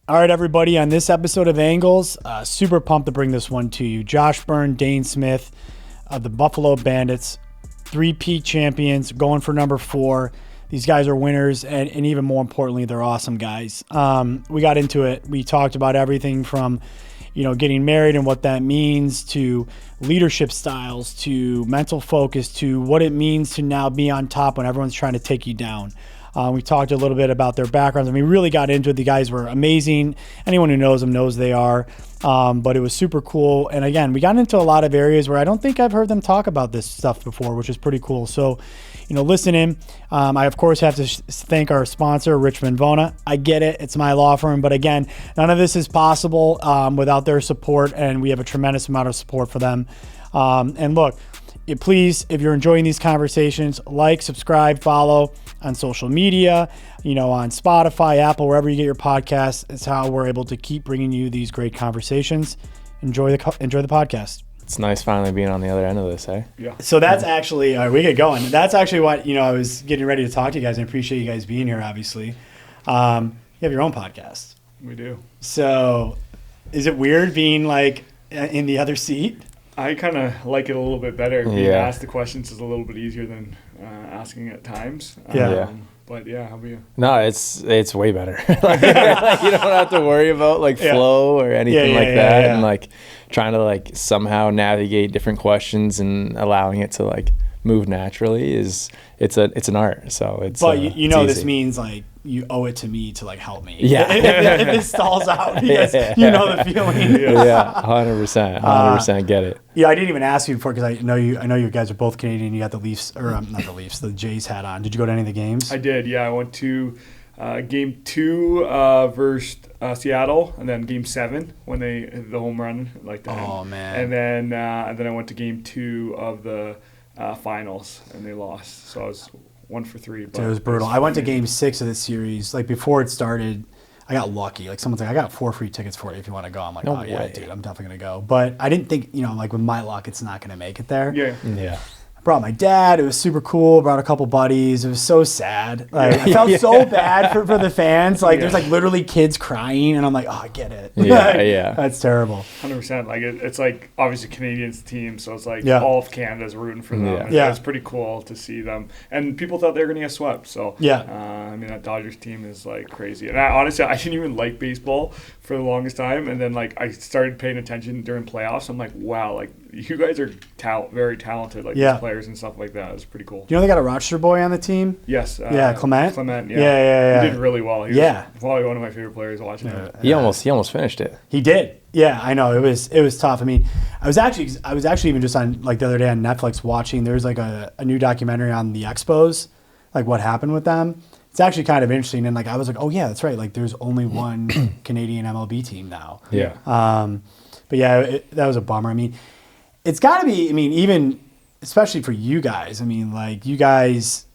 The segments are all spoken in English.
All right, everybody, on this episode of Angles, super pumped to bring this one to you. Josh Byrne, Dhane Smith of the Buffalo Bandits, 3-peat champions, going for number 4. These guys are winners, and even more importantly, they're awesome guys. We got into it. We talked about everything from, getting married and what that means, to leadership styles, to mental focus, to what it means to now be on top when everyone's trying to take you down. We talked a little bit about their backgrounds. We really got into it. The guys were amazing. Anyone who knows them knows they are. But it was super cool. And again, we got into a lot of areas where I don't think I've heard them talk about this stuff before, which is pretty cool. So, listen in. I, of course, have to thank our sponsor, Richmond Vona. I get it. It's my law firm. But again, none of this is possible without their support. And we have a tremendous amount of support for them. And look, please, if you're enjoying these conversations, like, subscribe, follow on social media, on Spotify, Apple, wherever you get your podcasts. It's how we're able to keep bringing you these great conversations. Enjoy the podcast. It's nice finally being on the other end of this, eh? Yeah. So that's actually, we get going. That's actually what, I was getting ready to talk to you guys. I appreciate you guys being here, obviously. You have your own podcast. We do. So is it weird being like in the other seat? I kind of like it a little bit better. Being asked the questions is a little bit easier than asking at times. But yeah, how about you? No, it's way better. You don't have to worry about flow or anything that. And trying to somehow navigate different questions and allowing it to move naturally it's an art. So it's this means you owe it to me to help me. Yeah. if it stalls out, because you know the feeling. Yeah, 100% get it. Yeah, I didn't even ask you before because I know you guys are both Canadian. You got the Leafs, or not the Leafs, the Jays hat on. Did you go to any of the games? I did. Yeah, I went to game 2 versus Seattle, and then game 7 when they hit the home run that. Oh man! And then I went to game 2 of the finals, and they lost. So I was 1 for 3. But it was brutal. I went to game 6 of the series. Before it started, I got lucky. Someone's like, I got 4 free tickets for you if you want to go. I'm like, no way. Yeah, dude, I'm definitely going to go. But I didn't think, with my luck, it's not going to make it there. Yeah. I brought my dad. It was super cool. Brought a couple buddies. It was so sad. I felt so bad for the fans. There's literally kids crying, and I'm like, oh, I get it. Yeah. That's terrible. 100%. It's obviously Canadians team, so it's all of Canada's rooting for them. Yeah. It's pretty cool to see them. And people thought they were going to get swept. So that Dodgers team is crazy. And I didn't even like baseball for the longest time, and then I started paying attention during playoffs. I'm like, wow, you guys are very talented, these players and stuff like that. It was pretty cool. You know they got a Rochester boy on the team? Yes. Clement? Clement, yeah. He did really well. He was probably one of my favorite players watching it. He almost finished it. He did. Yeah, I know. It was tough. I was actually even just on the other day on Netflix watching. There's a new documentary on the Expos, what happened with them. It's actually kind of interesting, and I was like, oh yeah, that's right. There's only one Canadian MLB team now. Yeah. But yeah, that was a bummer. It's got to be. Even especially for you guys. You guys.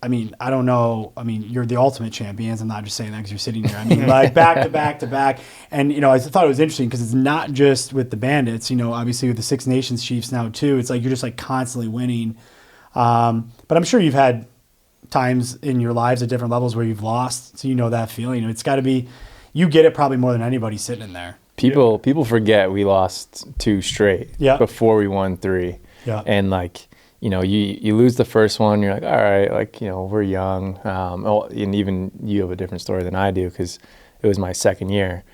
I don't know. You're the ultimate champions. I'm not just saying that because you're sitting here. Back to back to back. And, I thought it was interesting because it's not just with the Bandits, obviously with the Six Nations Chiefs now too. It's you're just constantly winning. But I'm sure you've had times in your lives at different levels where you've lost. So that feeling. It's got to be, you get it probably more than anybody sitting in there. People forget we lost 2 straight before we won 3. Yeah. And you lose the first one, you're like, all right, we're young. And even you have a different story than I do because it was my second year.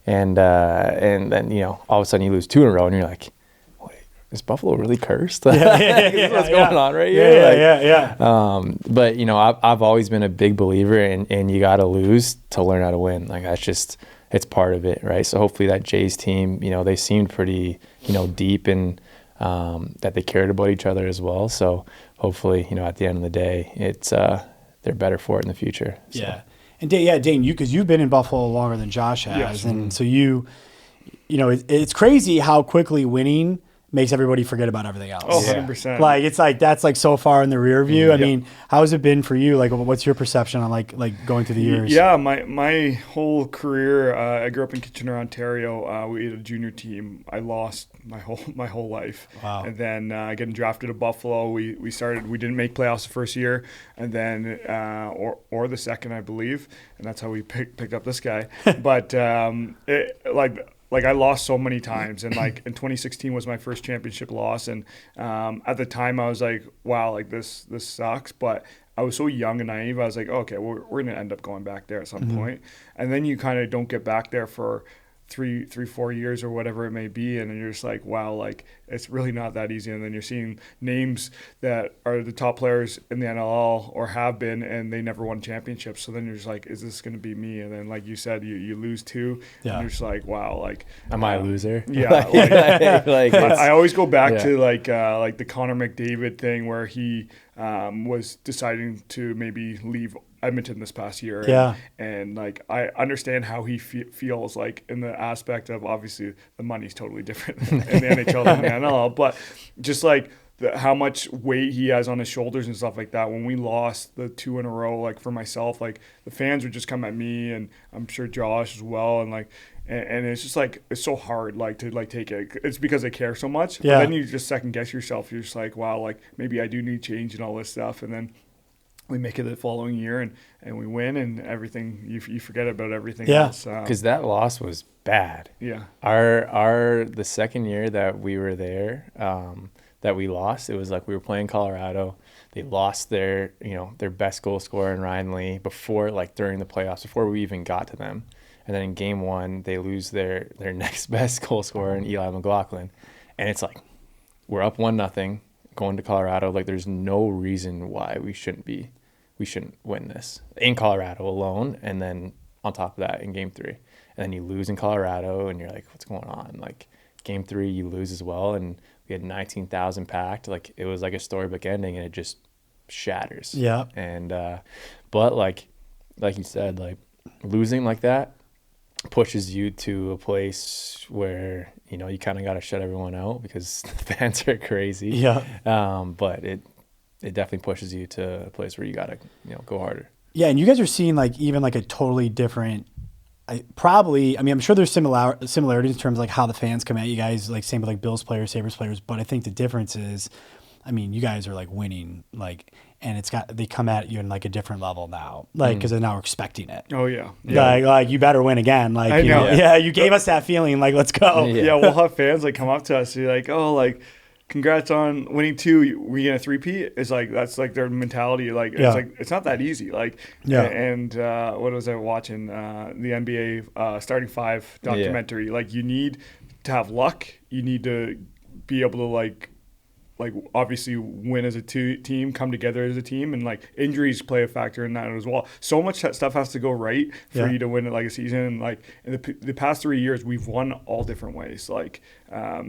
And then, all of a sudden you lose 2 in a row and you're like, wait, is Buffalo really cursed? What's going on right here? Yeah. But, I've always been a big believer in you got to lose to learn how to win. It's part of it, right? So hopefully that Jays team, they seemed pretty, deep and that they cared about each other as well. So hopefully, at the end of the day, it's they're better for it in the future. So. Yeah. And Dhane, because you've been in Buffalo longer than Josh has, and so it's crazy how quickly winning makes everybody forget about everything else. Oh, 100%. Like, it's like, that's like so far in the rear view. I mean, how has it been for you? Like, what's your perception on like going through the years? Yeah, my whole career, I grew up in Kitchener, Ontario. We had a junior team. I lost my whole life. Wow. And then getting drafted to Buffalo, we didn't make playoffs the first year, and then or the second, I believe, and that's how we picked up this guy. But like I lost so many times, and like in 2016 was my first championship loss, and at the time I was like, wow, like this sucks, but I was so young and naive. I was like, okay, we're gonna end up going back there at some point, and then you kind of don't get back there for 4 years or whatever it may be, and then you're just like, wow, like it's really not that easy. And then you're seeing names that are the top players in the NLL or have been, and they never won championships. So then you're just like, is this going to be me? And then, like you said, you lose two, and you're just like, wow, like am I a loser? Yeah, like I always go back to like the Connor McDavid thing where he was deciding to maybe leave Edmonton this past year. And like, I understand how he feels, like in the aspect of, obviously the money's totally different in the NHL than the NLL, but just like how much weight he has on his shoulders and stuff like that. When we lost the 2 in a row, like for myself, like the fans would just come at me, and I'm sure Josh as well. And like, and it's just like, it's so hard, like to like take it. It's because they care so much. But then you just second guess yourself. You're just like, wow, like maybe I do need change and all this stuff. And then we make it the following year, and we win, and everything, you forget about everything else. Because that loss was bad. Yeah. The second year that we were there, that we lost, it was like we were playing Colorado. They lost their best goal scorer in Ryan Lee during the playoffs, before we even got to them. And then in game 1, they lose their next best goal scorer in Eli McLaughlin. And it's like, we're up 1-0 going to Colorado. Like, there's no reason why we shouldn't win this in Colorado alone. And then on top of that, in game 3, and then you lose in Colorado, and you're like, what's going on? Like, game 3, you lose as well. And we had 19,000 packed. Like, it was like a storybook ending, and it just shatters. Yeah. And, but like you said, like, losing like that pushes you to a place where, you kind of got to shut everyone out because the fans are crazy. Yeah. But it definitely pushes you to a place where you got to, go harder. Yeah. And you guys are seeing like even like a totally different, I'm sure there's similarities in terms of like how the fans come at you guys, like same with like Bills players, Sabres players. But I think the difference is, you guys are like winning, like, and they come at you in like a different level now, like, because they're now expecting it. Oh yeah. Like you better win again. Like, I know. You gave us that feeling, like, let's go. Yeah. We'll have fans like come up to us, be like, oh, like, congrats on winning 2. We get a 3-peat. It's like, that's like their mentality. Like, it's like, it's not that easy. Like, and what was I watching? The NBA Starting 5 documentary. Like, you need to have luck. You need to be able to like obviously win as a team, come together as a team, and like injuries play a factor in that as well. So much stuff has to go right for you to win like a season. And like in the past 3 years, we've won all different ways. Like,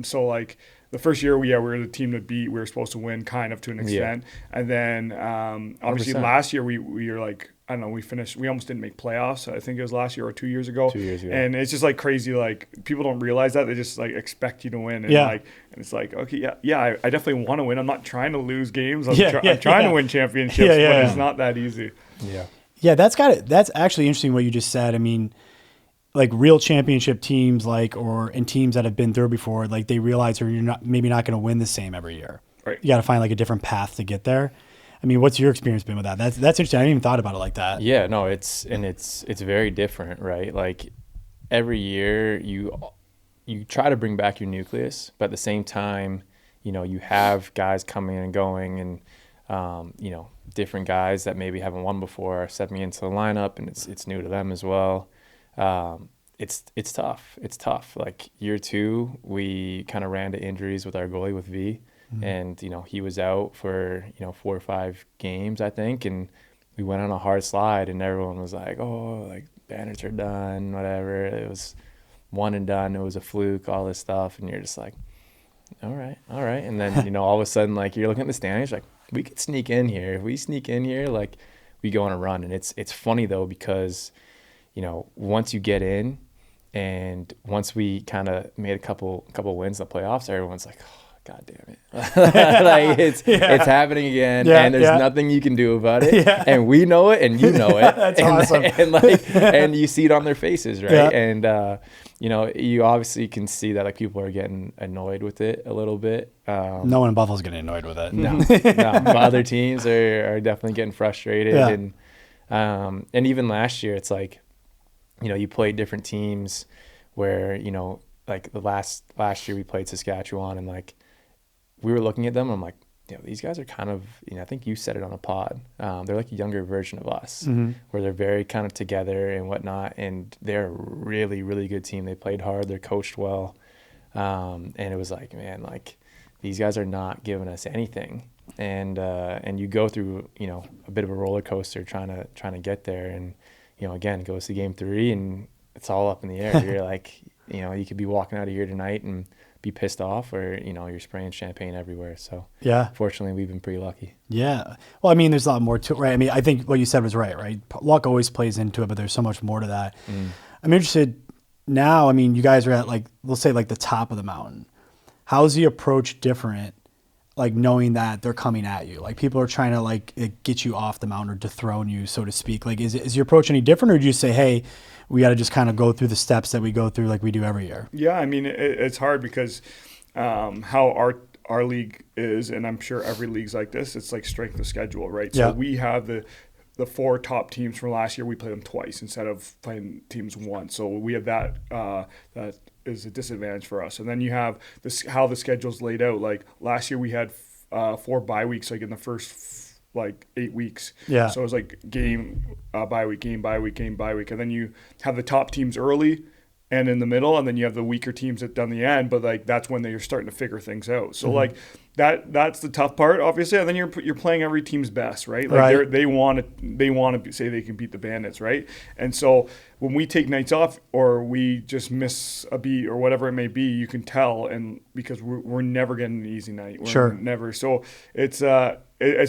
so like the first year we were the team to beat. We were supposed to win kind of to an extent, and then obviously 100%. Last year we were like, I don't know, we almost didn't make playoffs. I think it was last year or 2 years ago. 2 years ago. And it's just like crazy. Like, people don't realize that. They just like expect you to win. And and it's like, okay, I definitely want to win. I'm not trying to lose games. I'm trying to win championships, but it's not that easy. Yeah. Yeah, that's actually interesting what you just said. I mean, like real championship teams, and teams that have been through before, like they realize you're maybe not going to win the same every year. Right. You got to find like a different path to get there. I mean, what's your experience been with that? That's interesting. I hadn't even thought about it like that. Yeah, no, it's very different, right? Like every year you try to bring back your nucleus, but at the same time, you have guys coming and going, and different guys that maybe haven't won before are stepping into the lineup, and it's new to them as well. It's tough. It's tough. Like year 2, we kind of ran to injuries with our goalie with V. And, he was out for, 4 or 5 games, I think. And we went on a hard slide, and everyone was like, oh, like, Bandits are done, whatever. It was one and done. It was a fluke, all this stuff. And you're just like, all right. And then, all of a sudden, like, you're looking at the standings, like, we could sneak in here. If we sneak in here, like, we go on a run. And it's funny, though, because, once you get in and once we kind of made a couple wins in the playoffs, everyone's like, oh, God damn it. Like it's happening again, and there's nothing you can do about it. And we know it, and you know it. That's awesome. And you see it on their faces, right? And you know, you obviously can see that like people are getting annoyed with it a little bit. No one in Buffalo's getting annoyed with it. No. But other teams are definitely getting frustrated. And even last year, it's like, you know, you played different teams where, you know, like the last year we played Saskatchewan, and like we were looking at them, and I'm like, you know, these guys are kind of, you know, I think you said it on a pod. They're like a younger version of us, where they're very kind of together and whatnot. And they're a really, really good team. They played hard. They're coached well. And it was like, man, like these guys are not giving us anything. And you go through, you know, a bit of a roller coaster trying to get there. And, you know, again, it goes to game 3 and it's all up in the air. You're like, you know, you could be walking out of here tonight and be pissed off, or, you know, you're spraying champagne everywhere. So fortunately we've been pretty lucky. Yeah. Well, I mean, there's a lot more to it, right? I mean, I think what you said was right? Luck always plays into it, but there's so much more to that. I'm interested now. I mean, you guys are at like, we'll say like the top of the mountain. How's the approach different? Like knowing that they're coming at you, like people are trying to like get you off the mountain or dethrone you, so to speak. Like, is your approach any different, or do you say, hey, we got to just kind of go through the steps that we go through like we do every year? Yeah, I mean, it's hard because how our league is, and I'm sure every league's like this, it's like strength of schedule, right? So we have the 4 top teams from last year. We play them twice instead of playing teams once. So we have that that is a disadvantage for us. And then you have this, how the schedule's laid out. Like last year we had 4 bye weeks, like in the first like 8 weeks. Yeah. So it was like game, bye week, game, bye week, game, bye week. And then you have the top teams early and in the middle, and then you have the weaker teams down the end, but like that's when they're starting to figure things out. So like that's the tough part, obviously. And then you're playing every team's best, right? Like they want to say they can beat the Bandits, right? And so when we take nights off or we just miss a beat or whatever it may be, you can tell, and because we're never getting an easy night. We're never. So it's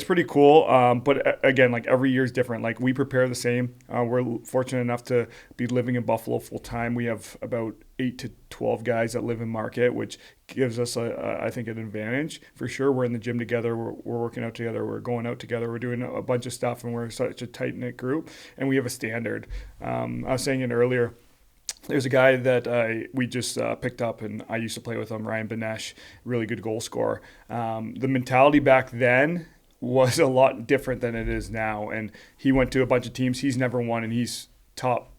pretty cool. But again, like every year is different. Like we prepare the same. We're fortunate enough to be living in Buffalo full time. We have about 8 to 12 guys that live in Market, which gives us I think an advantage for sure. We're in the gym together. We're working out together. We're going out together. We're doing a bunch of stuff, and we're such a tight knit group. And we have a standard. I was saying it earlier. There's a guy that we just picked up, and I used to play with him, Ryan Benesh, really good goal scorer. The mentality back then was a lot different than it is now, and he went to a bunch of teams. He's never won, and he's top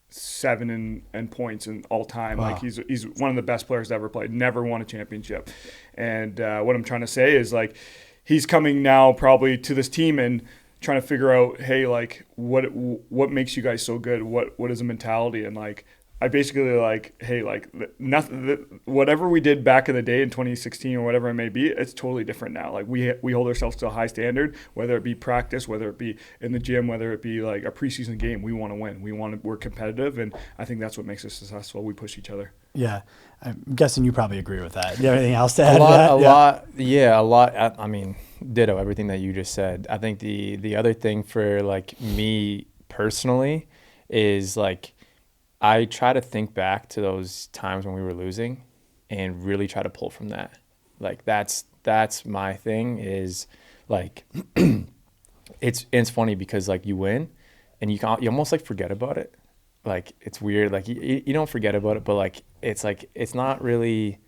7 in points in all time. Wow. Like he's one of the best players to ever played. Never won a championship. And what I'm trying to say is like he's coming now probably to this team and trying to figure out, hey, like what makes you guys so good? What is the mentality? And like I basically like, hey, like nothing, whatever we did back in the day in 2016 or whatever it may be, it's totally different now. Like we hold ourselves to a high standard, whether it be practice, whether it be in the gym, whether it be like a preseason game. We want to win. We're competitive, and I think that's what makes us successful. We push each other. Yeah, I'm guessing you probably agree with that. Do you have anything else to add? A lot. I mean, ditto everything that you just said. I think the other thing for like me personally is like, I try to think back to those times when we were losing and really try to pull from that. Like that's my thing is like, it's funny because like you win and you almost like forget about it. Like it's weird. Like you don't forget about it, but like, it's not really,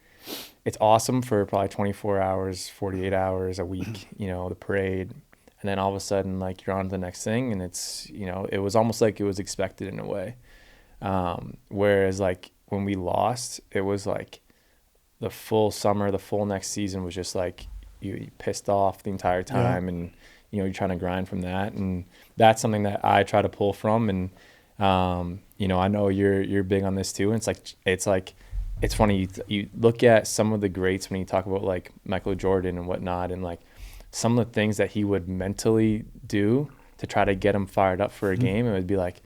it's awesome for probably 24 hours, 48 hours a week, you know, the parade. And then all of a sudden like you're on to the next thing, and it's, you know, it was almost like it was expected in a way. Whereas like when we lost, it was like the full summer, the full next season was just like you pissed off the entire time, and you know you're trying to grind from that, and that's something that I try to pull from. And you know, I know you're big on this too. And it's funny, you look at some of the greats when you talk about like Michael Jordan and whatnot, and like some of the things that he would mentally do to try to get him fired up for a game. It would be like,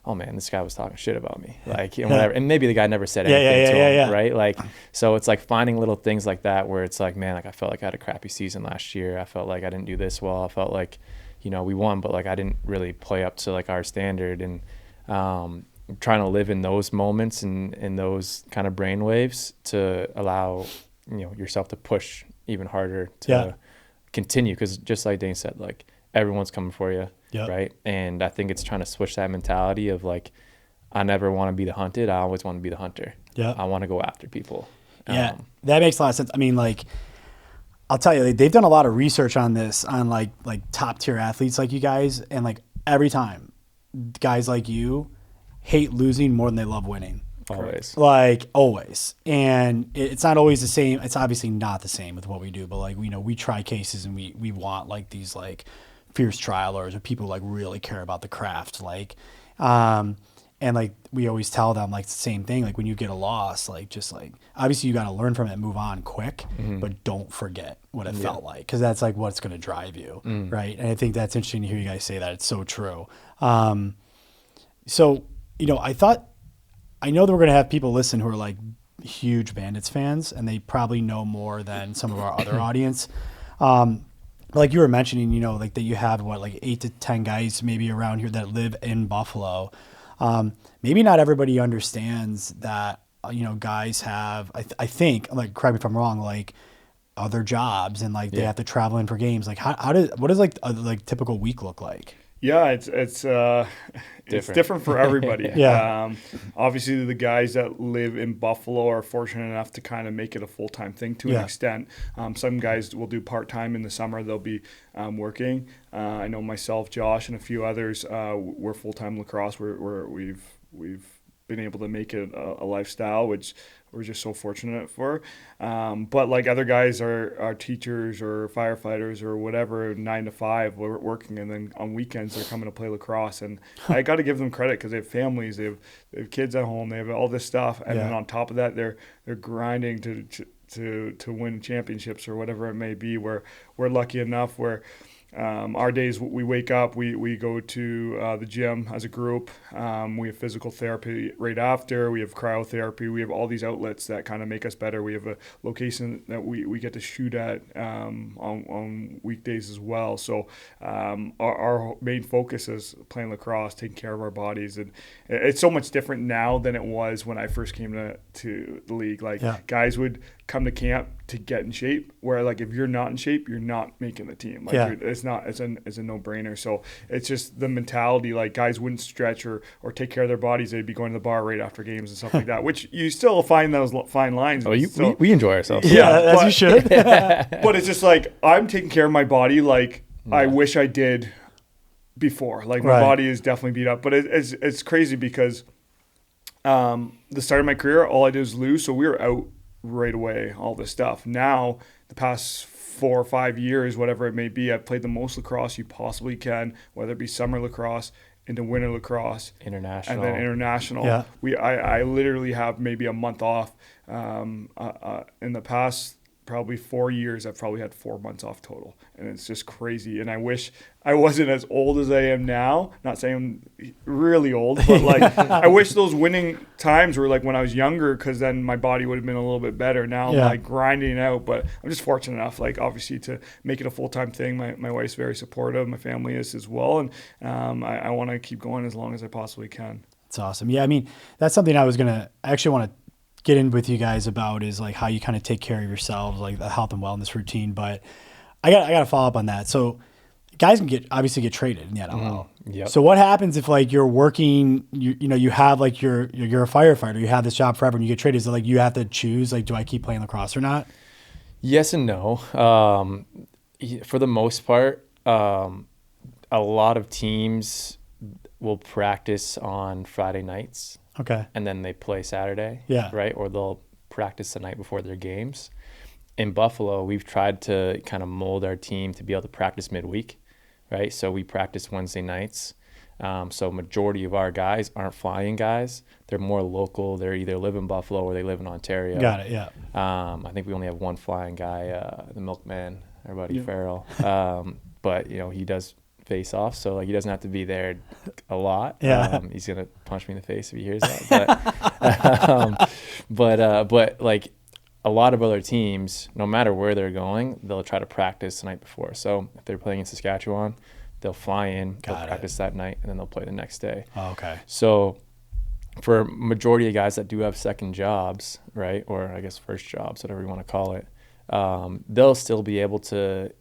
oh man, this guy was talking shit about me, like, and whatever. And maybe the guy never said anything to him, right? Like, so it's like finding little things like that where it's like, man, like I felt like I had a crappy season last year. I felt like I didn't do this well. I felt like, you know, we won, but like I didn't really play up to like our standard. And trying to live in those moments and in those kind of brainwaves to allow yourself to push even harder to continue, because just like Dhane said, like everyone's coming for you, right? And I think it's trying to switch that mentality of like, I never want to be the hunted. I always want to be the hunter. I want to go after people. That makes a lot of sense. I mean, like, I'll tell you, they've done a lot of research on this, on like top tier athletes like you guys, and like every time, guys like you hate losing more than they love winning. Always. Like, always. And it's not always the same. It's obviously not the same with what we do, but like, we try cases and we want like these like fierce trialers or people like really care about the craft. Like, and like we always tell them like the same thing, like when you get a loss, like just like obviously you got to learn from it and move on quick, but don't forget what it felt like, because that's like what's going to drive you, right? And I think that's interesting to hear you guys say that. It's so true. So I know that we're going to have people listen who are like huge Bandits fans, and they probably know more than some of our other audience. Like you were mentioning, like that you have like 8 to 10 guys maybe around here that live in Buffalo. Maybe not everybody understands that, guys have, I think, like, correct me if I'm wrong, like other jobs, and like they have to travel in for games. Like what does like a typical week look like? Yeah, it's different for everybody. Obviously, the guys that live in Buffalo are fortunate enough to kind of make it a full-time thing to an extent. Some guys will do part-time in the summer. They'll be working. I know myself, Josh, and a few others. We're full-time lacrosse. We've been able to make it a lifestyle, which we're just so fortunate for. But like other guys are teachers or firefighters or whatever, 9 to 5, we're working, and then on weekends they're coming to play lacrosse. And I got to give them credit, because they have families, they have kids at home, they have all this stuff, and then on top of that they're grinding to win championships or whatever it may be. Where we're lucky enough where our days, we wake up, we go to the gym as a group. We have physical therapy right after. We have cryotherapy. We have all these outlets that kind of make us better. We have a location that we get to shoot at on weekdays as well. So our main focus is playing lacrosse, taking care of our bodies. And it's so much different now than it was when I first came to the league. Like guys would come to camp to get in shape, where like if you're not in shape, you're not making the team. Like it's a no-brainer. So it's just the mentality, like guys wouldn't stretch or take care of their bodies. They'd be going to the bar right after games and stuff like that, which you still find those fine lines. We enjoy ourselves. As you should. But it's just like, I'm taking care of my body like I wish I did before. Like my body is definitely beat up, but it's crazy because the start of my career, all I did was lose. So we were out right away, all this stuff. Now, the past 4 or 5 years, whatever it may be, I've played the most lacrosse you possibly can, whether it be summer lacrosse into winter lacrosse, international, and then international. I literally have maybe a month off. In the past probably 4 years, I've probably had 4 months off total, and it's just crazy. And I wish I wasn't as old as I am now. Not saying I'm really old, but like I wish those winning times were like when I was younger, because then my body would have been a little bit better. Now I'm like grinding out, but I'm just fortunate enough, like obviously, to make it a full-time thing. My wife's very supportive, my family is as well, and I want to keep going as long as I possibly can. That's awesome. Yeah, I mean, that's something I actually want to get in with you guys about, is like how you kind of take care of yourselves, like the health and wellness routine. But I got to follow up on that. So guys can obviously get traded in the NLL. So what happens if like you're working, you have like you're a firefighter, you have this job forever, and you get traded? Is it like you have to choose, like, do I keep playing lacrosse or not? Yes and no. For the most part, a lot of teams will practice on Friday nights. Okay. And then they play Saturday. Right? Or they'll practice the night before their games. In Buffalo, we've tried to kind of mold our team to be able to practice midweek, right? So we practice Wednesday nights. So majority of our guys aren't flying guys. They're more local. They either live in Buffalo or they live in Ontario. Got it, yeah. I think we only have one flying guy, the milkman, our buddy Farrell. But, he does face off, so like he doesn't have to be there a lot. He's gonna punch me in the face if he hears that. But like a lot of other teams, no matter where they're going, they'll try to practice the night before. So if they're playing in Saskatchewan, they'll fly in, they'll practice that night, and then they'll play the next day. Oh, okay. So for a majority of guys that do have second jobs, right, or I guess first jobs, whatever you want to call it, they'll still be able to,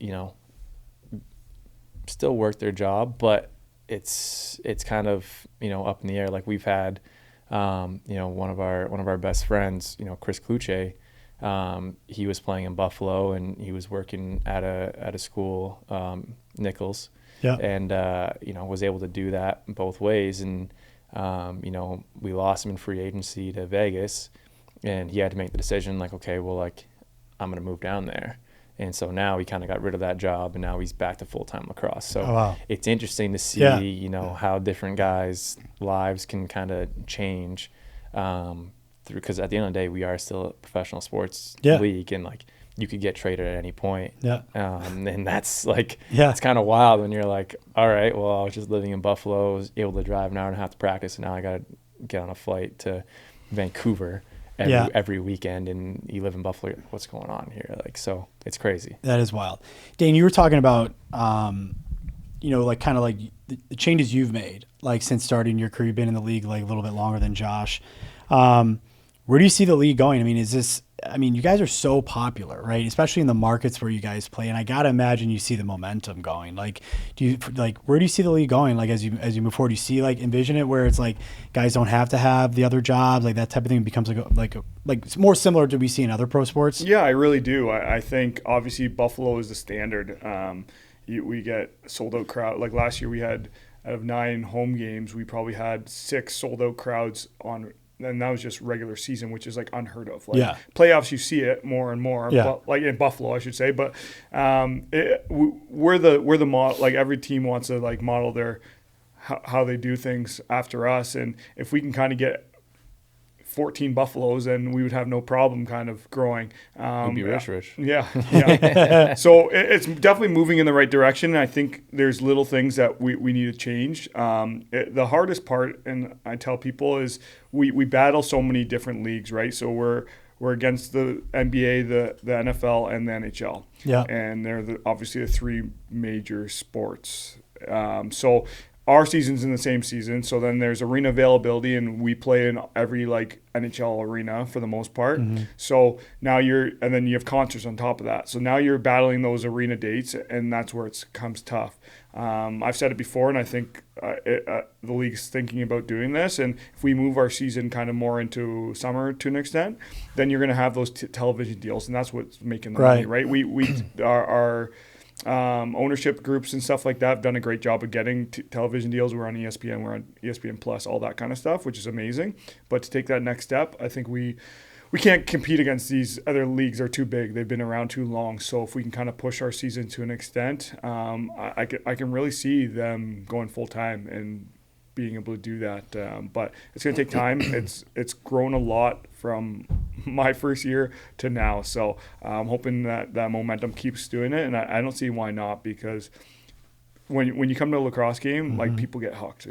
still work their job, but it's kind of, up in the air. Like we've had, one of our best friends, Chris Kluche, he was playing in Buffalo and he was working at a school, Nichols, and was able to do that both ways. And we lost him in free agency to Vegas, and he had to make the decision like, okay, well, like I'm going to move down there. And so now he kind of got rid of that job, and now he's back to full-time lacrosse. So It's interesting to see, how different guys' lives can kind of change because at the end of the day, we are still a professional sports league, and like you could get traded at any point. And that's like, it's kind of wild when you're like, all right, well, I was just living in Buffalo, was able to drive an hour and a half to practice, and now I got to get on a flight to Vancouver every weekend, and you live in Buffalo. What's going on here? Like, so it's crazy. That is wild. Dhane, you were talking about, like kind of like the changes you've made, like since starting your career. You've been in the league like a little bit longer than Josh. Where do you see the league going? I mean, you guys are so popular, right? Especially in the markets where you guys play. And I got to imagine you see the momentum going. Like, where do you see the league going? Like, as you move forward, do you see, like, envision it where it's like guys don't have to have the other jobs, like that type of thing becomes like it's more similar to we see in other pro sports? Yeah, I really do. I think obviously Buffalo is the standard. We get sold out crowd. Like last year we had, out of 9 home games, we probably had 6 sold out crowds on. And that was just regular season, which is like unheard of. Like playoffs, you see it more and more. But, like in Buffalo, I should say. But we're the model. Like every team wants to like model their how they do things after us. And if we can kind of get 14 Buffaloes, and we would have no problem kind of growing. We'd be rich. Yeah. So it's definitely moving in the right direction. And I think there's little things that we need to change. The hardest part, and I tell people, is we battle so many different leagues, right? So we're against the NBA, the NFL, and the NHL. Yeah. And they're obviously the 3 major sports. So our season's in the same season, so then there's arena availability, and we play in every like NHL arena for the most part. Mm-hmm. So now and then you have concerts on top of that. So now you're battling those arena dates, and that's where it comes tough. I've said it before, and I think the league's thinking about doing this. And if we move our season kind of more into summer to an extent, then you're going to have those television deals, and that's what's making the money, right? We our ownership groups and stuff like that have done a great job of getting television deals. We're on ESPN, we're on ESPN Plus, all that kind of stuff, which is amazing. But to take that next step, I think we can't compete against these other leagues. Are too big. They've been around too long. So if we can kind of push our season to an extent, I can really see them going full time and being able to do that. But it's going to take time. It's grown a lot from my first year to now. So I'm hoping that momentum keeps doing it. And I don't see why not, because when you come to a lacrosse game, like people get hooked.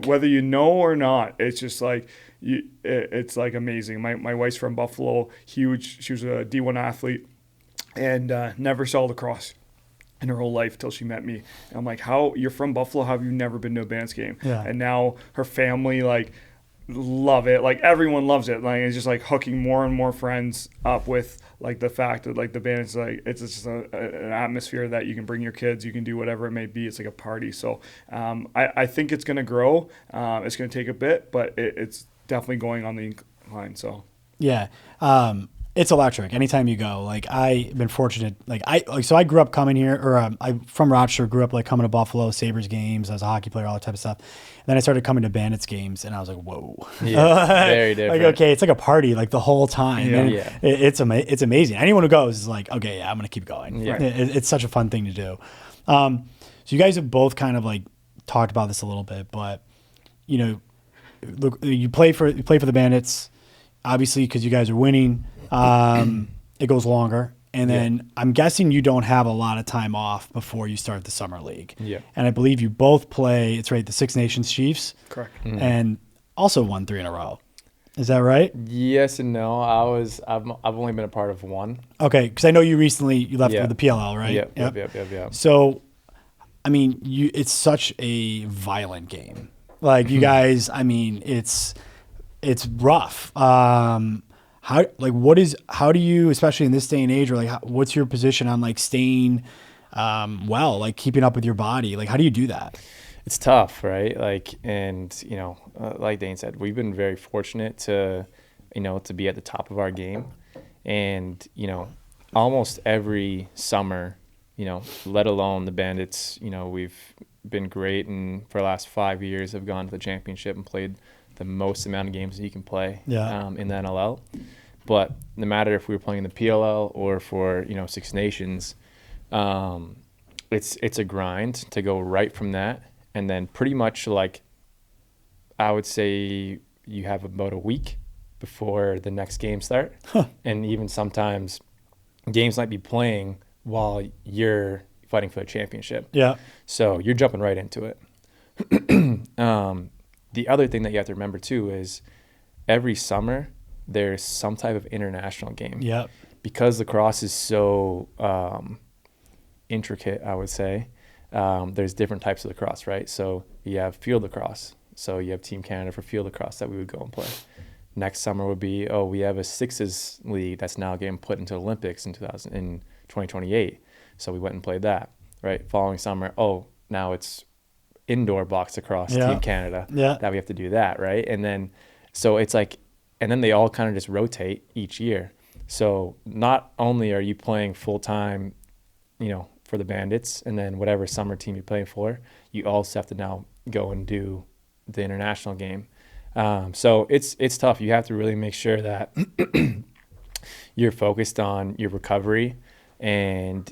Whether you know or not, it's just like it's like amazing. My wife's from Buffalo, huge. She was a D1 athlete and never saw lacrosse in her whole life till she met me. And I'm like, how you're from Buffalo? How have you never been to a Bandits game? Yeah. And now her family like love it. Like everyone loves it. Like it's just like hooking more and more friends up with like the fact that like the Bandits, like it's just an atmosphere that you can bring your kids. You can do whatever it may be. It's like a party. So I think it's going to grow. It's going to take a bit, but it's definitely going on the incline. So yeah. It's electric anytime you go. Like I've been fortunate. So I grew up coming here, or I'm from Rochester. Grew up like coming to Buffalo Sabres games. I was a hockey player, all that type of stuff. And then I started coming to Bandits games, and I was like, whoa, very different. Like okay, it's like a party like the whole time. Yeah, it's amazing. Anyone who goes is like, okay, yeah, I'm gonna keep going. Yeah. It's such a fun thing to do. So you guys have both kind of like talked about this a little bit, but look, you play for the Bandits, obviously because you guys are winning. It goes longer. And then I'm guessing you don't have a lot of time off before you start the summer league. Yeah. And I believe you both play, it's right, the Six Nations Chiefs. Correct. Mm-hmm. And also won 3 in a row. Is that right? Yes and no. I've only been a part of one. Okay, because I know you recently left with the PLL, right? Yep. So, I mean, it's such a violent game. Like you guys, I mean, it's it's rough. How do you, especially in this day and age, or like, what's your position on like staying, like keeping up with your body? Like, how do you do that? It's tough, right? Like, and, like Dhane said, we've been very fortunate to be at the top of our game. And, almost every summer, let alone the Bandits, we've been great. And for the last 5 years, have gone to the championship and played the most amount of games that you can play in the NLL. But no matter if we were playing the PLL or for, Six Nations, it's a grind to go right from that. And then pretty much like, I would say you have about a week before the next game start. And even sometimes games might be playing while you're fighting for the championship. Yeah. So you're jumping right into it. The other thing that you have to remember too is every summer there's some type of international game. Yeah. Because lacrosse is so intricate, I would say, there's different types of lacrosse, right? So you have field lacrosse. So you have Team Canada for field lacrosse that we would go and play. Next summer would be, we have a sixes league that's now getting put into Olympics in 2028. So we went and played that, right? Following summer, now it's indoor box lacrosse, Team Canada, that we have to do that, right? And then, so it's like, and then they all kind of just rotate each year. So not only are you playing full-time, for the Bandits, and then whatever summer team you're playing for, you also have to now go and do the international game. So it's tough. You have to really make sure that you're focused on your recovery. And,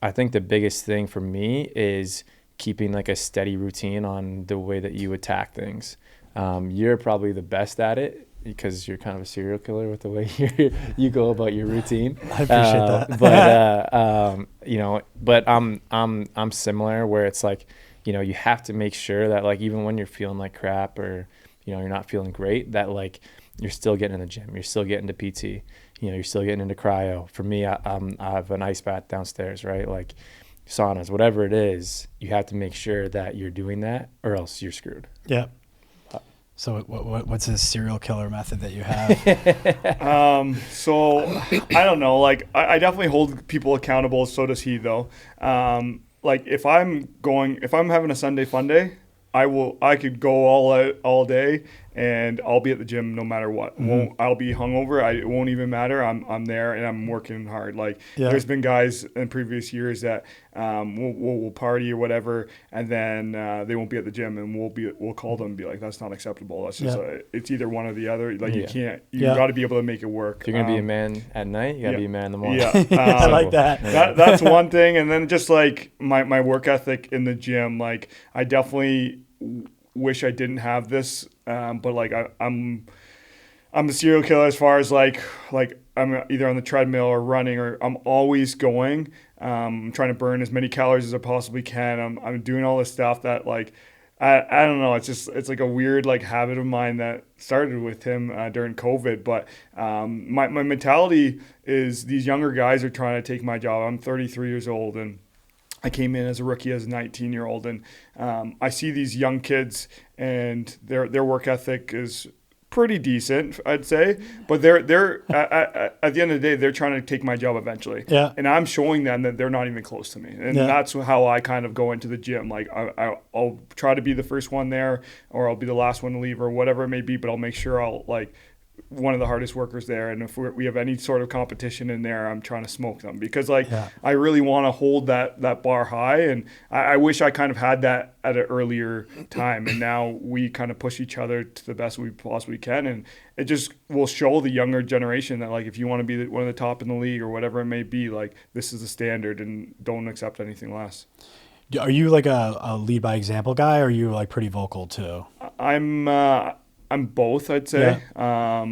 I think the biggest thing for me is keeping like a steady routine on the way that you attack things. You're probably the best at it because you're kind of a serial killer with the way you go about your routine. I appreciate that. But I'm similar where it's like, you have to make sure that like, even when you're feeling like crap or, you're not feeling great, that like you're still getting in the gym, you're still getting to PT, you're still getting into cryo. For me, I have an ice bath downstairs, right? Like saunas, whatever it is, you have to make sure that you're doing that or else you're screwed. Yeah. So what's a serial killer method that you have? So I don't know. Like I definitely hold people accountable. So does he though. Like if I'm having a Sunday fun day, I could go all out all day and I'll be at the gym no matter what. Mm-hmm. I'll be hungover. It won't even matter. I'm there and I'm working hard. Like there's been guys in previous years that we'll party or whatever, and then they won't be at the gym, and we'll call them and be like, that's not acceptable. That's just it's either one or the other. Like you got to be able to make it work. If you're gonna be a man at night, you gotta be a man in the morning. Yeah, I like that. That's one thing, and then just like my work ethic in the gym. Like I definitely wish I didn't have this, but like I'm a serial killer as far as like I'm either on the treadmill or running, or I'm always going. I'm trying to burn as many calories as I possibly can. I'm doing all this stuff that like I don't know. It's like a weird like habit of mine that started with him during COVID. But my mentality is these younger guys are trying to take my job. I'm 33 years old and I came in as a rookie as a 19-year-old, and I see these young kids and their work ethic is pretty decent, I'd say. But they're at the end of the day, they're trying to take my job eventually. Yeah. And I'm showing them that they're not even close to me. And that's how I kind of go into the gym. Like I'll try to be the first one there, or I'll be the last one to leave, or whatever it may be. But I'll make sure I'll like one of the hardest workers there, and if we have any sort of competition in there, I'm trying to smoke them because I really want to hold that bar high, and I wish I kind of had that at an earlier time, and now we kind of push each other to the best we possibly can, and it just will show the younger generation that like if you want to be one of the top in the league or whatever it may be, like this is the standard and don't accept anything less. Are you like a lead by example guy, or are you like pretty vocal too? I'm both, I'd say. Yeah.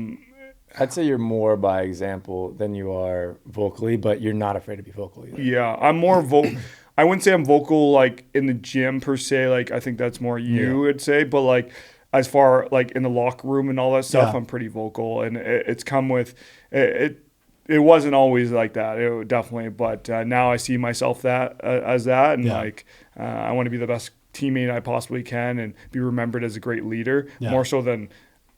I'd say you're more by example than you are vocally, but you're not afraid to be vocal either. Yeah, I'm more vocal. I wouldn't say I'm vocal like in the gym per se. Like I think that's more you would say, but like as far like in the locker room and all that stuff, I'm pretty vocal, and it's come with it. It wasn't always like that, definitely, but now I see myself as that, and I want to be the best teammate I possibly can and be remembered as a great leader, more so than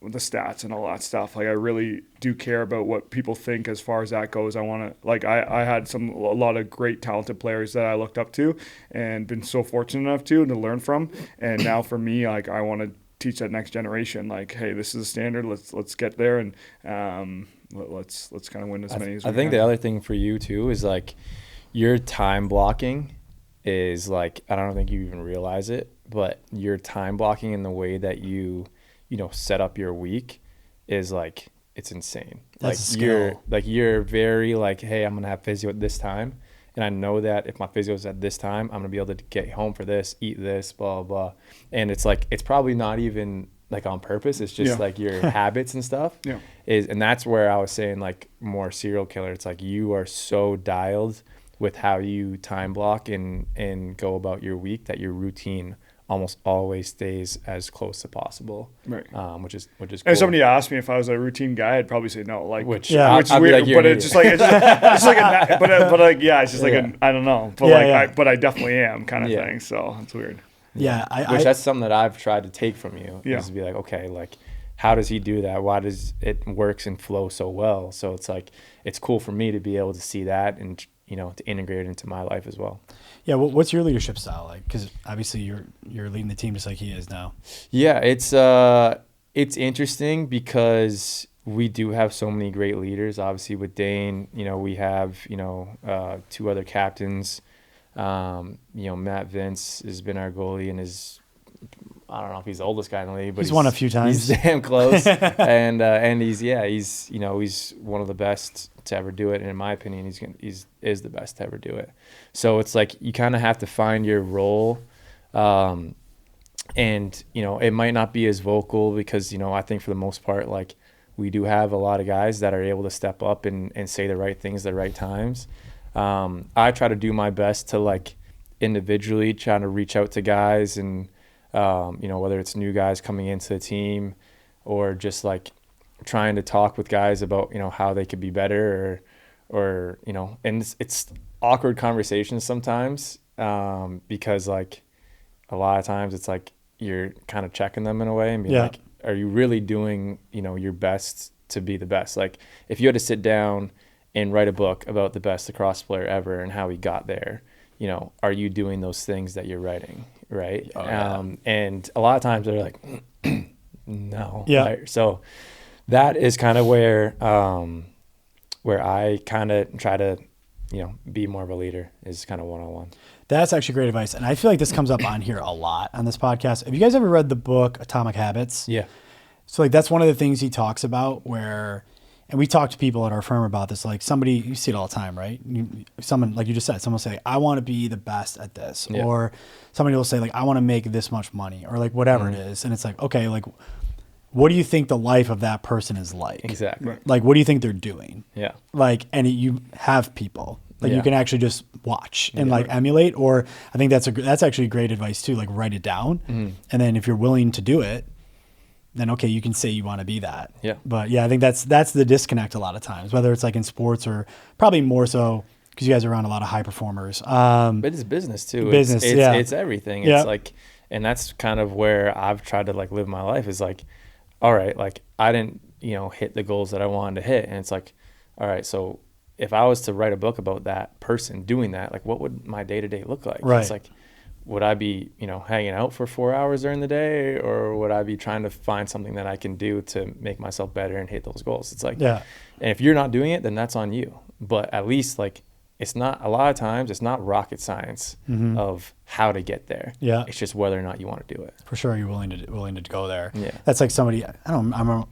the stats and all that stuff. Like I really do care about what people think as far as that goes. I want to, like, I had a lot of great talented players that I looked up to and been so fortunate enough to learn from. And now for me, like, I want to teach that next generation, like, hey, this is a standard. Let's get there, and let's kind of win as many as we can. I think the other thing for you too is like your time blocking is like, I don't think you even realize it, but your time blocking in the way that you set up your week is like, it's insane. That's you're very like, hey, I'm gonna have physio at this time, and I know that if my physio is at this time, I'm gonna be able to get home for this, eat this, blah blah. And it's like, it's probably not even like on purpose. It's just like your habits and stuff. Yeah. And that's where I was saying, like, more serial killer. It's like you are so dialed with how you time block and go about your week that your routine almost always stays as close as possible, right? Which is cool. And if somebody asked me if I was a routine guy, I'd probably say no. Like, which is I'd weird, be like, but it's just like, it's just like I don't know, but I definitely am kind of thing. So it's weird. Yeah, that's something that I've tried to take from you. Is to be like, okay, like, how does he do that? Why does it works and flow so well? So it's like, it's cool for me to be able to see that and to integrate it into my life as well. Yeah, what's your leadership style like? Because obviously you're leading the team just like he is now. Yeah, it's interesting because we do have so many great leaders. Obviously with Dhane, we have 2 other captains. Matt Vince has been our goalie and I don't know if he's the oldest guy in the league, but he's won a few times. He's damn close. and he's one of the best to ever do it. And in my opinion, he's the best to ever do it. So it's like, you kind of have to find your role. And it might not be as vocal because, I think for the most part, like, we do have a lot of guys that are able to step up and say the right things at the right times. I try to do my best to, like, individually try to reach out to guys and, whether it's new guys coming into the team or just like trying to talk with guys about, how they could be better or and it's awkward conversations sometimes, because like a lot of times it's like you're kind of checking them in a way and being like, are you really doing, your best to be the best? Like, if you had to sit down and write a book about the best lacrosse player ever and how he got there, are you doing those things that you're writing? Right. Oh, yeah. And a lot of times they're like, no. Yeah. Right? So that is kind of where I kind of try to, be more of a leader, is kind of one-on-one. That's actually great advice. And I feel like this comes up on here a lot on this podcast. Have you guys ever read the book Atomic Habits? Yeah. So like, that's one of the things he talks about where, and we talk to people at our firm about this, like somebody, you see it all the time, right? Someone, like you just said, someone will say, I want to be the best at this. Yeah. Or somebody will say, like, I want to make this much money, or like whatever it is. And it's like, okay, like, what do you think the life of that person is like? Exactly. Right. Like, what do you think they're doing? Yeah. Like, and you have people, like you can actually just watch and like emulate, or I think that's actually great advice too. Like, write it down. And then if you're willing to do it, then okay, you can say you want to be that. Yeah. But yeah, I think that's the disconnect a lot of times, whether it's like in sports or probably more so because you guys are around a lot of high performers. But it's business too. It's everything. It's like, and that's kind of where I've tried to like live my life, is like, all right, like I didn't, hit the goals that I wanted to hit. And it's like, all right, so if I was to write a book about that person doing that, like what would my day-to-day look like? Right. It's like, would I be, hanging out for 4 hours during the day, or would I be trying to find something that I can do to make myself better and hit those goals? It's like, and if you're not doing it, then that's on you. But at least like, it's not, a lot of times it's not rocket science of how to get there. Yeah. It's just whether or not you want to do it. For sure. You're willing to go there. Yeah. That's like somebody, I'm not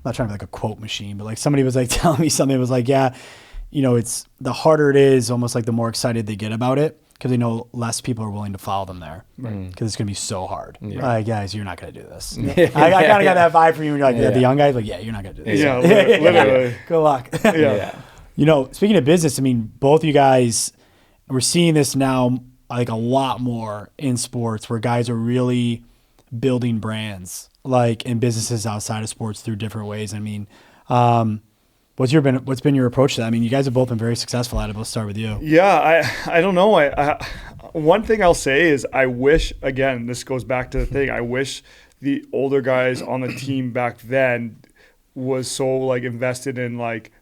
trying to be like a quote machine, but like somebody was like telling me something. It was like, it's the harder it is, almost like the more excited they get about it, because they know less people are willing to follow them there, because it's going to be so hard. Like, guys, you're not going to do this. I kind of got that vibe from you. You're like, the young guys, like, you're not going to do this. Yeah, literally. Good luck. Speaking of business, I mean, both you guys, we're seeing this now like a lot more in sports, where guys are really building brands, like in businesses outside of sports through different ways. I mean, what's been your approach to that? I mean, you guys have both been very successful at it. Let's start with you. Yeah, I don't know. One thing I'll say is I wish, again, this goes back to the thing, I wish the older guys on the team back then was so like invested in like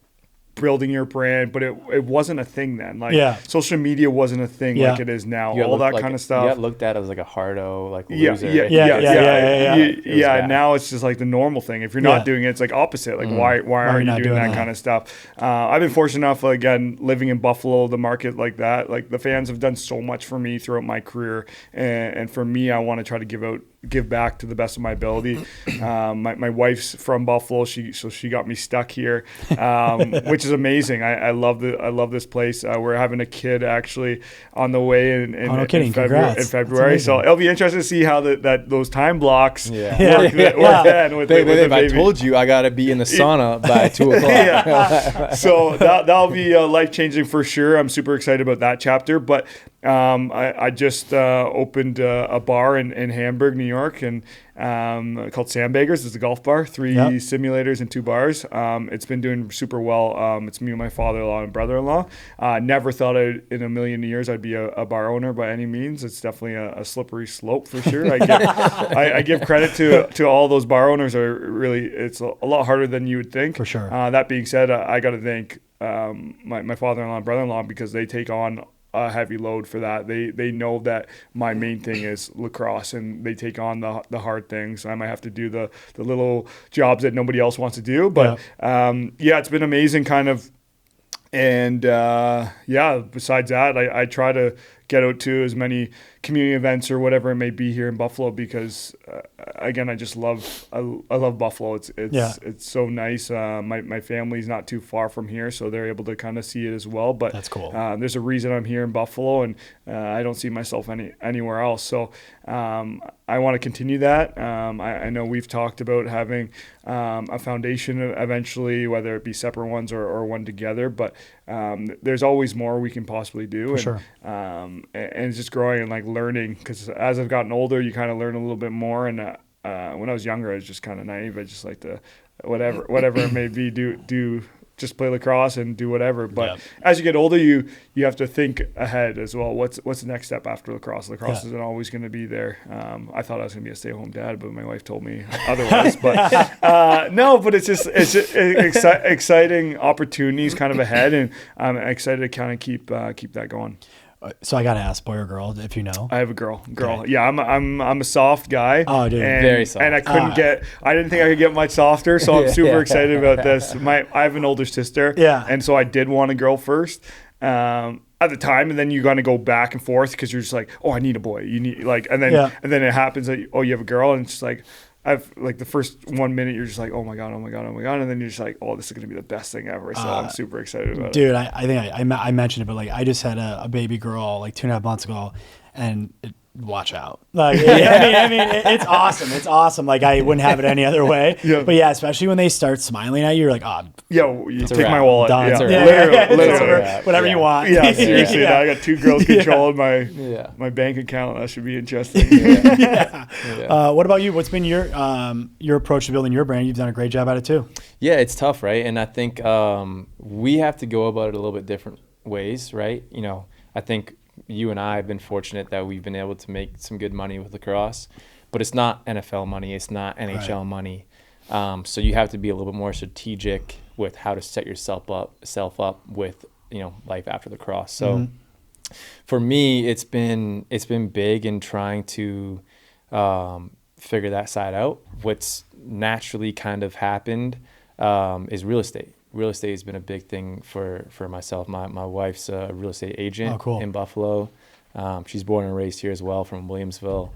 building your brand, but it wasn't a thing then. Like social media wasn't a thing like it is now. All that kind of stuff. You got looked at as like a hardo, like loser. Yeah. Now it's just like the normal thing. If you're not doing it, it's like opposite. Like why aren't you doing that kind of stuff? I've been fortunate enough, again, living in Buffalo, the market like that. Like the fans have done so much for me throughout my career, and for me, I want to try to give back to the best of my ability. My wife's from Buffalo, so she got me stuck here, which is amazing. I love this place. We're having a kid actually on the way in February. So it'll be interesting to see how those time blocks work then with the baby. I told you I gotta be in the sauna by 2:00. So that'll be life changing for sure. I'm super excited about that chapter. But I just opened a bar in Hamburg, New York, and called Sandbaggers. It's a golf bar, 3 simulators and 2 bars. It's been doing super well. It's me and my father-in-law and brother-in-law. Never thought in a million years I'd be a bar owner by any means. It's definitely a slippery slope for sure. I give credit to all those bar owners. It's a lot harder than you would think. For sure. That being said, I got to thank my father-in-law and brother-in-law because they take on a heavy load for that. They know that my main thing is lacrosse, and they take on the hard things. I might have to do the little jobs that nobody else wants to do, but it's been amazing kind of. And besides that, I try to get out to as many community events or whatever it may be here in Buffalo because again, I just love Buffalo. It's so nice. My family's not too far from here, so they're able to kind of see it as well. But that's cool. There's a reason I'm here in Buffalo, and I don't see myself anywhere else. So I want to continue that. I know we've talked about having a foundation eventually, whether it be separate ones or one together. But there's always more we can possibly do. For sure. And it's just growing and like learning, because as I've gotten older, you kind of learn a little bit more. And when I was younger, I was just kind of naive. I just like to whatever it may be, do just play lacrosse and do whatever. But as you get older, you have to think ahead as well. What's the next step after lacrosse? Lacrosse isn't always going to be there. I thought I was going to be a stay-at-home dad, but my wife told me otherwise. But no, but it's exciting opportunities kind of ahead, and I'm excited to kind of keep that going. So I got to ask, boy or girl, if you know? I have a girl. Okay. Yeah, I'm a soft guy. Oh, dude, very soft. And I didn't think I could get much softer, so I'm super excited about this. I have an older sister. Yeah. And so I did want a girl first. At the time, and then you got to go back and forth because you're just like, oh, I need a boy. You need and then it happens that you have a girl, and it's just like I've like the first 1 minute you're just like, oh my god, and then you're just like, oh, this is gonna be the best thing ever. So I'm super excited about it. Dude, I think I mentioned it, but like I just had a baby girl like 2.5 months ago, and watch out. Like, I mean, it's awesome. It's awesome. Like I wouldn't have it any other way. But yeah, especially when they start smiling at you, you're like, oh, you take my wallet. Done. Literally. Whatever you want. Yeah, seriously. Now I got 2 girls controlling my bank account. That should be interesting. What about you? What's been your approach to building your brand? You've done a great job at it too. Yeah, it's tough, right? And I think we have to go about it a little bit different ways, right? You know, I think you and I have been fortunate that we've been able to make some good money with lacrosse, but it's not NFL money. It's not NHL money. So you have to be a little bit more strategic with how to set yourself up with, life after lacrosse. So for me, it's been big in trying to figure that side out. What's naturally kind of happened is real estate. Real estate has been a big thing for myself. My wife's a real estate agent in Buffalo. She's born and raised here as well, from Williamsville.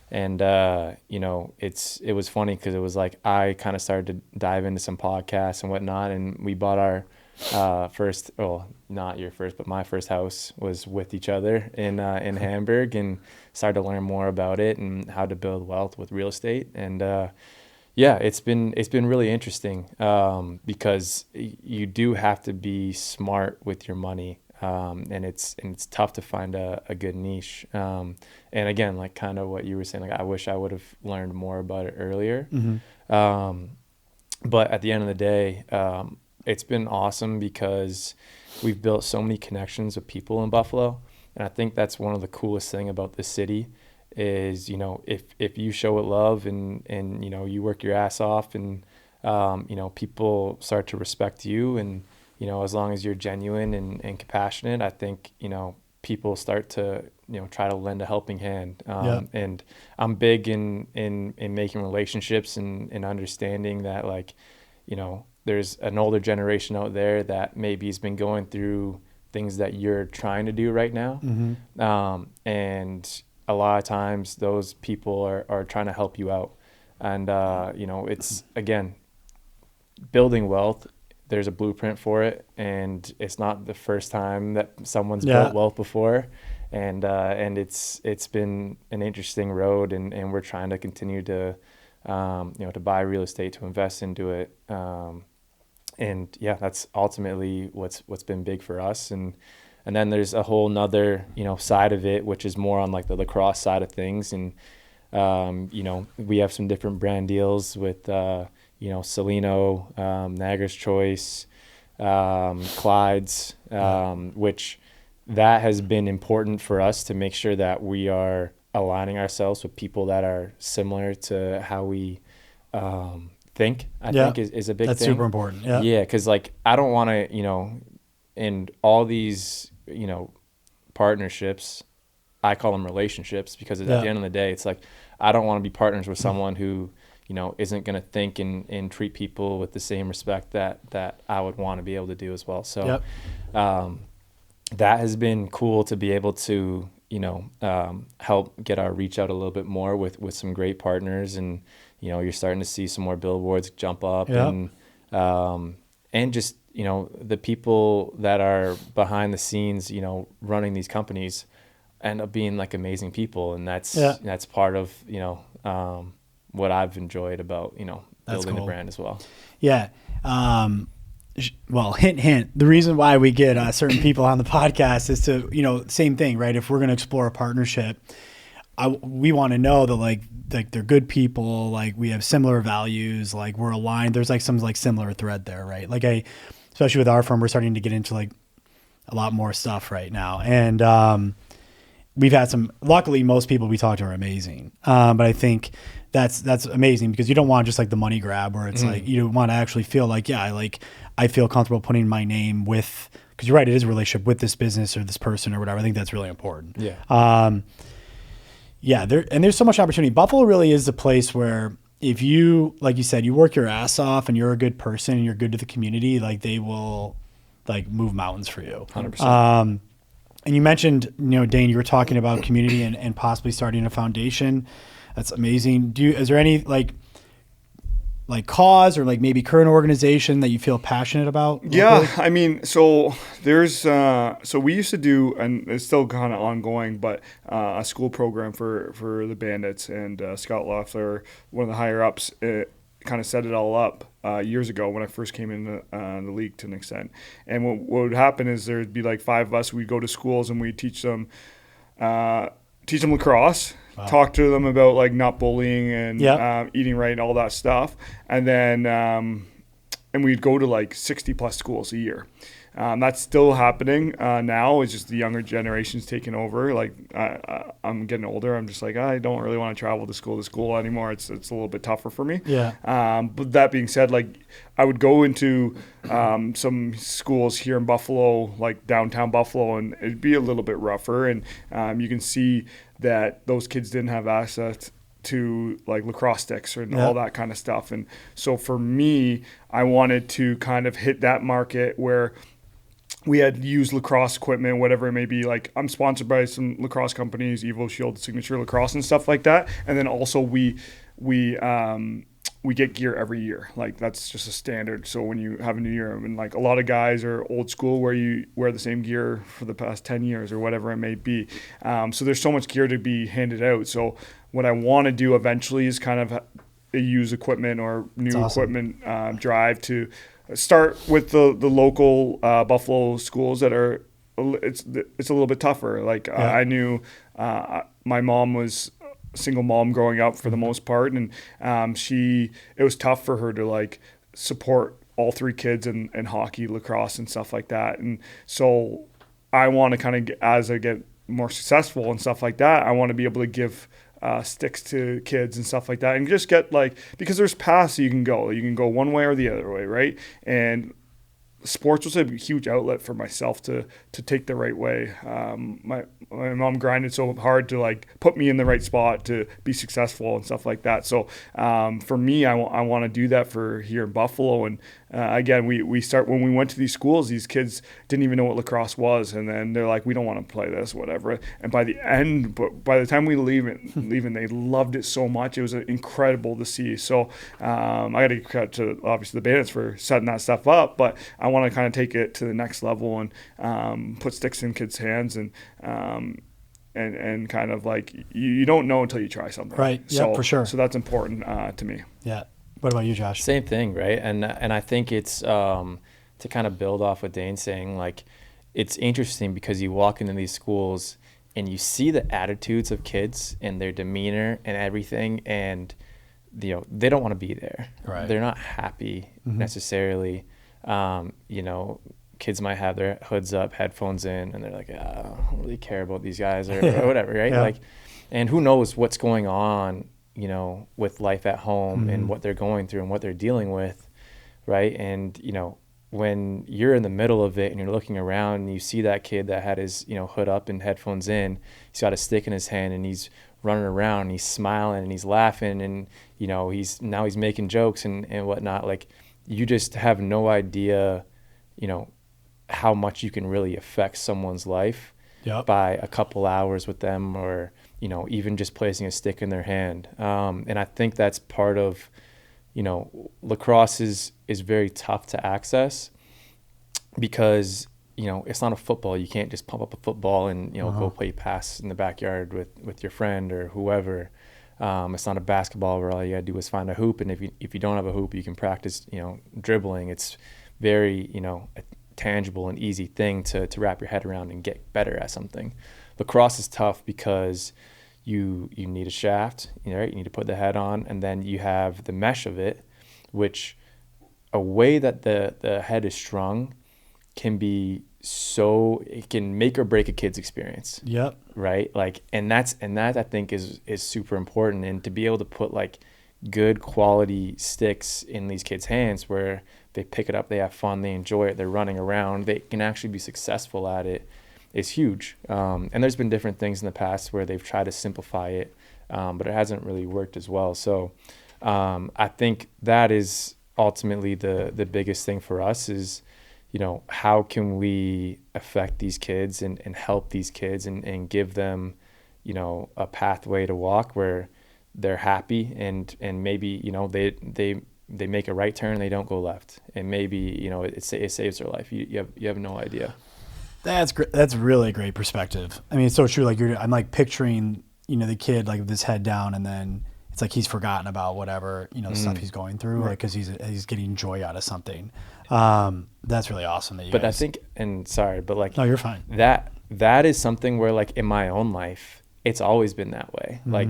And, it was funny because it was like I kind of started to dive into some podcasts and whatnot. And we bought our first, well, not your first, but my first house was with each other in Hamburg, and started to learn more about it and how to build wealth with real estate. And, it's been really interesting because you do have to be smart with your money, and it's tough to find a good niche. And again, like kind of what you were saying, like I wish I would have learned more about it earlier. But at the end of the day, it's been awesome because we've built so many connections with people in Buffalo, and I think that's one of the coolest thing about this city is, you know, if you show it love and, you know, you work your ass off and, you know, people start to respect you and, you know, as long as you're genuine and compassionate, I think, you know, people start to, you know, try to lend a helping hand. And I'm big in making relationships and understanding that, like, you know, there's an older generation out there that maybe has been going through things that you're trying to do right now. And a lot of times those people are trying to help you out. And, you know, it's, again, building wealth, there's a blueprint for it, and it's not the first time that someone's built wealth before. And it's been an interesting road, and we're trying to continue to, you know, to buy real estate, to invest into it. And yeah, that's ultimately what's been big for us. And then there's a whole nother, you know, side of it, which is more on like the lacrosse side of things. And, you know, we have some different brand deals with, you know, Celino, Niagara's Choice, Clyde's, which that has been important for us to make sure that we are aligning ourselves with people that are similar to how we think, I think is a big thing. That's super important. Yeah, because like I don't want to, you know, in all these, you know, partnerships, I call them relationships, because at the end of the day, it's like I don't want to be partners with someone who, you know, isn't going to think and treat people with the same respect that I would want to be able to do as well. So that has been cool to be able to, you know, help get our reach out a little bit more with some great partners. And, you know, you're starting to see some more billboards jump up and just, you know, the people that are behind the scenes, you know, running these companies end up being like amazing people. And that's part of, you know, what I've enjoyed about, you know, building the brand as well. Yeah. Well, hint. The reason why we get certain people on the podcast is to, you know, same thing, right? If we're going to explore a partnership, we want to know that like they're good people, like we have similar values, like we're aligned. There's like some like similar thread there, right? Like especially with our firm, we're starting to get into like a lot more stuff right now. And we've had luckily most people we talk to are amazing. But I think that's amazing, because you don't want just like the money grab where it's like, you want to actually feel like, I feel comfortable putting my name with, because you're right, it is a relationship with this business or this person or whatever. I think that's really important. There's so much opportunity. Buffalo really is the place where if you, like you said, you work your ass off and you're a good person and you're good to the community, like they will like move mountains for you. 100%. And you mentioned, you know, Dhane, you were talking about community and possibly starting a foundation. That's amazing. Is there any like cause or like maybe current organization that you feel passionate about? Yeah, I mean, so there's so we used to do, and it's still kind of ongoing, but a school program for the Bandits, and Scott Loeffler, one of the higher ups, kind of set it all up years ago when I first came in the league to an extent. And what would happen is there'd be like 5 of us. We'd go to schools and we'd teach them lacrosse. Wow. Talk to them about like not bullying and eating right and all that stuff. And then and we'd go to like 60 plus schools a year. That's still happening now. It's just the younger generation's taking over. Like I'm getting older. I'm just like, I don't really want to travel to school anymore. It's a little bit tougher for me. But that being said, like I would go into some schools here in Buffalo, like downtown Buffalo, and it'd be a little bit rougher. And you can see that those kids didn't have access to like lacrosse sticks and all that kind of stuff. And so for me, I wanted to kind of hit that market where we had used lacrosse equipment, whatever it may be. Like I'm sponsored by some lacrosse companies, Evo Shield, Signature Lacrosse, and stuff like that. And then also we get gear every year. Like that's just a standard. So when you have a new year, I mean, like a lot of guys are old school where you wear the same gear for the past 10 years or whatever it may be. So there's so much gear to be handed out. So what I want to do eventually is kind of use equipment or new equipment drive to start with the local Buffalo schools that are it's a little bit tougher. Like I knew my mom was a single mom growing up for the most part, and it was tough for her to like support all 3 kids in hockey, lacrosse, and stuff like that. And so I want to kind of, as I get more successful and stuff like that, I want to be able to give sticks to kids and stuff like that, and just get like, because there's paths you can go. You can go one way or the other way, right? And sports was a huge outlet for myself to take the right way. My mom grinded so hard to like put me in the right spot to be successful and stuff like that. So for me, I want to do that for here in Buffalo. And again, we start when we went to these schools, these kids didn't even know what lacrosse was, and then they're like, we don't want to play this, whatever. And by the end, but by the time we leaving, they loved it so much. It was incredible to see. So I got to cut to obviously the Bandits for setting that stuff up, but I want to kind of take it to the next level and put sticks in kids' hands and kind of like you don't know until you try something. Right. Yeah, for sure. So that's important to me. Yeah. What about you, Josh? Same thing, right? And I think it's to kind of build off what Dane's saying. Like, it's interesting because you walk into these schools and you see the attitudes of kids and their demeanor and everything, and they don't want to be there. Right. They're not happy necessarily. Kids might have their hoods up, headphones in, and they're like, I don't really care about these guys or whatever, right? Yeah. Like, and who knows what's going on, with life at home and what they're going through and what they're dealing with, right? And, when you're in the middle of it and you're looking around and you see that kid that had his, hood up and headphones in, he's got a stick in his hand and he's running around and he's smiling and he's laughing and, he's making jokes and whatnot. Like, you just have no idea, how much you can really affect someone's life by a couple hours with them, or, even just placing a stick in their hand. And I think that's part of, lacrosse is very tough to access because, it's not a football. You can't just pump up a football and, go play pass in the backyard with your friend or whoever. It's not a basketball where all you got to do is find a hoop. And if you don't have a hoop, you can practice, dribbling. It's very, a tangible and easy thing to wrap your head around and get better at something. Lacrosse is tough because you need a shaft, right? You need to put the head on, and then you have the mesh of it, which a way that the head is strung can be it can make or break a kid's experience. Yep. Right? Like, and that I think is super important. And to be able to put like good quality sticks in these kids' hands where they pick it up, they have fun, they enjoy it, they're running around, they can actually be successful at it, is huge. And there's been different things in the past where they've tried to simplify it, but it hasn't really worked as well. So I think that is ultimately the biggest thing for us is, how can we affect these kids and help these kids and give them, a pathway to walk where they're happy and maybe, they make a right turn and they don't go left. And maybe, it saves their life. You have no idea. That's great. That's really a great perspective. I mean, it's so true. Like I'm like picturing, the kid like with his head down, and then it's like he's forgotten about whatever, stuff he's going through, right? Like, because he's getting joy out of something. That's really awesome. That you guys... I think, and sorry, but like, no, you're fine. That is something where like in my own life, it's always been that way. Like